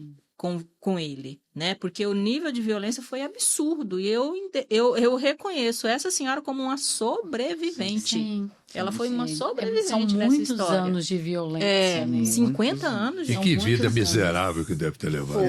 [SPEAKER 5] com ele, né? Porque o nível de violência foi absurdo. E eu reconheço essa senhora como uma sobrevivente.
[SPEAKER 2] Sim.
[SPEAKER 5] Ela foi uma sobrevivente
[SPEAKER 2] São
[SPEAKER 5] nessa
[SPEAKER 2] muitos
[SPEAKER 5] história.
[SPEAKER 2] anos de violência. Né?
[SPEAKER 5] 50 anos.
[SPEAKER 1] E
[SPEAKER 5] são
[SPEAKER 1] que
[SPEAKER 5] muitos
[SPEAKER 1] vida
[SPEAKER 5] anos.
[SPEAKER 1] miserável que deve ter levado.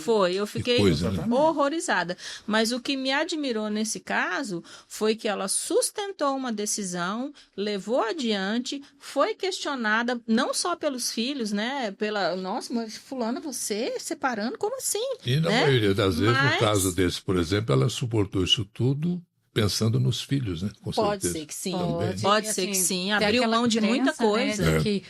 [SPEAKER 5] Foi. Eu fiquei
[SPEAKER 1] coisa, né?
[SPEAKER 5] horrorizada. Mas o que me admirou nesse caso foi que ela sustentou uma decisão, levou adiante, foi questionada não só pelos filhos, né? Nossa, mas fulana, você separando, como assim?
[SPEAKER 1] E na
[SPEAKER 5] né?
[SPEAKER 1] maioria das vezes,
[SPEAKER 5] Mas...
[SPEAKER 1] no caso desse, por exemplo, ela suportou isso tudo pensando nos filhos, né? Com
[SPEAKER 5] Pode
[SPEAKER 1] certeza.
[SPEAKER 5] ser que sim.
[SPEAKER 1] Também.
[SPEAKER 5] Pode
[SPEAKER 2] E,
[SPEAKER 5] ser que
[SPEAKER 2] assim,
[SPEAKER 5] sim.
[SPEAKER 2] tem
[SPEAKER 5] Abriu
[SPEAKER 2] aquela
[SPEAKER 5] mão de muita
[SPEAKER 2] crença,
[SPEAKER 5] coisa.
[SPEAKER 2] Né, de que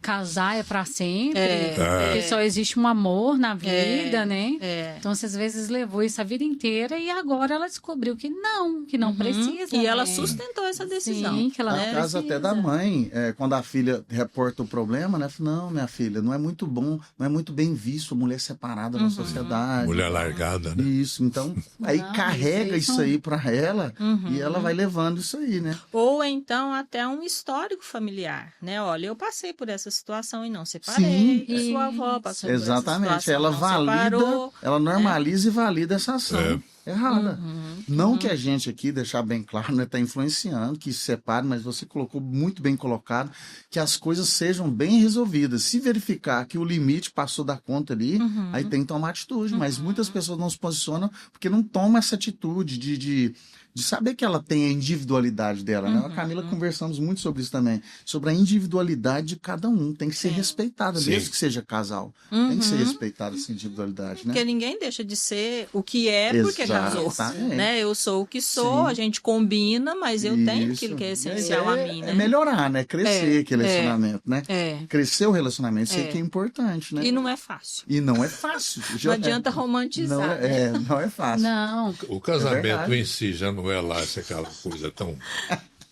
[SPEAKER 2] casar é para sempre,
[SPEAKER 5] É.
[SPEAKER 2] que só existe um amor na vida, né?
[SPEAKER 5] É.
[SPEAKER 2] Então, você às vezes levou isso a vida inteira e agora ela descobriu que não precisa.
[SPEAKER 5] E
[SPEAKER 2] né?
[SPEAKER 5] ela sustentou essa decisão.
[SPEAKER 2] Sim, que ela
[SPEAKER 3] No
[SPEAKER 2] não
[SPEAKER 3] caso até
[SPEAKER 2] precisa.
[SPEAKER 3] da mãe, quando a filha reporta o problema, né? Fala, não, minha filha, não é muito bom, não é muito bem visto a mulher separada na sociedade.
[SPEAKER 1] Mulher largada, né?
[SPEAKER 3] Isso, então, aí
[SPEAKER 2] Não,
[SPEAKER 3] carrega
[SPEAKER 2] isso
[SPEAKER 3] isso aí pra ela e ela vai levando isso aí, né?
[SPEAKER 5] Ou então até um histórico familiar, né? Olha, eu passei por essa situação e não separei.
[SPEAKER 3] Sim.
[SPEAKER 5] Sua avó passou
[SPEAKER 3] Exatamente,
[SPEAKER 5] por essa situação,
[SPEAKER 3] ela
[SPEAKER 5] não
[SPEAKER 3] valida,
[SPEAKER 5] separou.
[SPEAKER 3] ela normaliza e valida essa ação errada. Não que a gente aqui, deixar bem claro, né, tá influenciando que se separe, mas você colocou muito bem colocado, que as coisas sejam bem resolvidas. Se verificar que o limite passou da conta ali, aí tem que tomar atitude, mas muitas pessoas não se posicionam porque não tomam essa atitude de saber que ela tem a individualidade dela, né? A Camila conversamos muito sobre isso também, sobre a individualidade de cada um, tem que ser respeitada, mesmo que seja casal, tem que ser respeitada essa individualidade, né?
[SPEAKER 5] Porque ninguém deixa de ser o que é porque casou,
[SPEAKER 3] Exatamente.
[SPEAKER 5] né? né? Eu sou o que sou,
[SPEAKER 3] Sim.
[SPEAKER 5] a gente combina, mas eu tenho
[SPEAKER 3] Isso.
[SPEAKER 5] aquilo que é essencial a mim, né?
[SPEAKER 3] É melhorar, né? Crescer aquele relacionamento, né?
[SPEAKER 5] É.
[SPEAKER 3] Crescer o relacionamento, isso que é importante, né?
[SPEAKER 5] E não é fácil.
[SPEAKER 3] E não é fácil.
[SPEAKER 5] Não adianta romantizar.
[SPEAKER 3] Não é fácil.
[SPEAKER 2] Não.
[SPEAKER 1] O casamento
[SPEAKER 3] verdade.
[SPEAKER 1] em si já não é lá aquela coisa tão...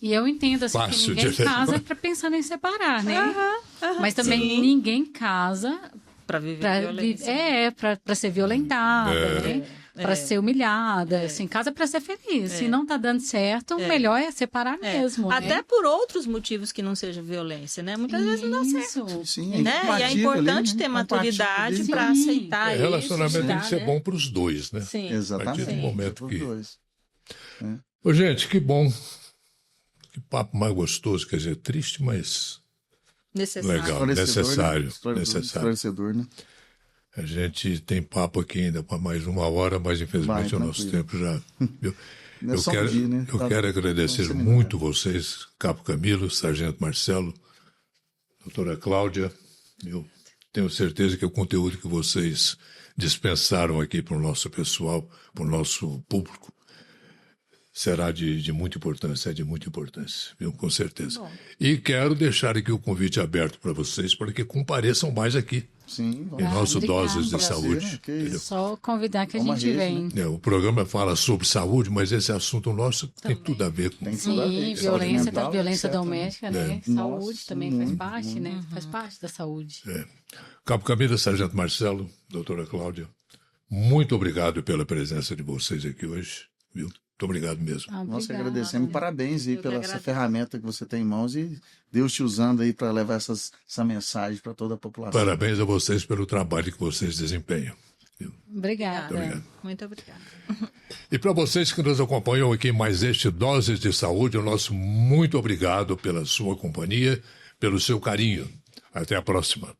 [SPEAKER 2] E eu entendo assim, que
[SPEAKER 1] Fácil
[SPEAKER 2] ninguém
[SPEAKER 1] de-
[SPEAKER 2] casa para pensar em separar, né? Mas também
[SPEAKER 5] Sim.
[SPEAKER 2] ninguém casa
[SPEAKER 5] Para viver
[SPEAKER 2] para
[SPEAKER 5] violência.
[SPEAKER 2] para ser violentada, né? Para ser humilhada, assim, casa para ser feliz. Se não tá dando certo, o melhor é separar mesmo.
[SPEAKER 5] Até
[SPEAKER 2] né?
[SPEAKER 5] por outros motivos que não seja violência, né? Muitas vezes não dá certo.
[SPEAKER 2] Isso.
[SPEAKER 3] Sim,
[SPEAKER 5] Né? E é
[SPEAKER 3] compatível
[SPEAKER 5] importante
[SPEAKER 3] ali, né?
[SPEAKER 5] ter maturidade
[SPEAKER 3] Compatível
[SPEAKER 5] para
[SPEAKER 3] ali.
[SPEAKER 5] aceitar isso.
[SPEAKER 1] Relacionamento tem que ser
[SPEAKER 5] né?
[SPEAKER 1] bom para os dois, né?
[SPEAKER 5] Sim.
[SPEAKER 1] A partir
[SPEAKER 3] Exatamente.
[SPEAKER 1] do momento
[SPEAKER 3] Os
[SPEAKER 1] que...
[SPEAKER 3] dois.
[SPEAKER 1] Ô, gente, que bom. Que papo mais gostoso, quer dizer, triste, mas
[SPEAKER 5] Necessário.
[SPEAKER 1] legal, necessário.
[SPEAKER 3] Esclarecedor, né?
[SPEAKER 1] A gente tem papo aqui ainda para mais 1 hora, mas infelizmente
[SPEAKER 3] Vai,
[SPEAKER 1] o nosso
[SPEAKER 3] tranquilo.
[SPEAKER 1] tempo já...
[SPEAKER 3] Não é
[SPEAKER 1] Eu
[SPEAKER 3] só
[SPEAKER 1] quero,
[SPEAKER 3] um dia, né?
[SPEAKER 1] eu
[SPEAKER 3] Tá-
[SPEAKER 1] quero agradecer
[SPEAKER 3] tá um
[SPEAKER 1] muito vocês, Cabo Camilo, Sargento Marcelo, doutora Cláudia. Eu tenho certeza que o conteúdo que vocês dispensaram aqui para o nosso pessoal, para o nosso público, será de muita importância, viu? Com certeza. E quero deixar aqui o convite aberto para vocês, para que compareçam mais aqui,
[SPEAKER 3] Sim,
[SPEAKER 1] em nosso
[SPEAKER 2] obrigada.
[SPEAKER 1] Doses de
[SPEAKER 3] Prazer,
[SPEAKER 1] Saúde.
[SPEAKER 3] né? Que
[SPEAKER 1] entendeu?
[SPEAKER 3] isso.
[SPEAKER 2] Só convidar que a
[SPEAKER 3] Uma
[SPEAKER 2] gente
[SPEAKER 3] rede,
[SPEAKER 2] vem.
[SPEAKER 1] O programa fala sobre saúde, mas esse assunto nosso tem tudo a ver com...
[SPEAKER 3] Tem tudo a ver.
[SPEAKER 2] Sim,
[SPEAKER 3] Saúde
[SPEAKER 2] violência,
[SPEAKER 3] mental,
[SPEAKER 2] violência
[SPEAKER 3] etc.
[SPEAKER 2] doméstica, né?
[SPEAKER 3] Nossa,
[SPEAKER 2] Saúde também faz parte, né? Faz parte da saúde.
[SPEAKER 1] Cabo Camilo, Sargento Marcelo, doutora Cláudia, muito obrigado pela presença de vocês aqui hoje, viu? Muito obrigado mesmo.
[SPEAKER 3] Nós que
[SPEAKER 2] Obrigada.
[SPEAKER 3] agradecemos. Parabéns aí
[SPEAKER 5] Eu que
[SPEAKER 3] pela essa
[SPEAKER 5] agradeço.
[SPEAKER 3] ferramenta que você tem em mãos e Deus te usando aí para levar essa mensagem para toda a população.
[SPEAKER 1] Parabéns a vocês pelo trabalho que vocês desempenham. Viu?
[SPEAKER 2] Obrigada.
[SPEAKER 1] Obrigado.
[SPEAKER 5] Muito obrigada.
[SPEAKER 1] E para vocês que nos acompanham aqui em mais este Doses de Saúde, o nosso muito obrigado pela sua companhia, pelo seu carinho. Até a próxima.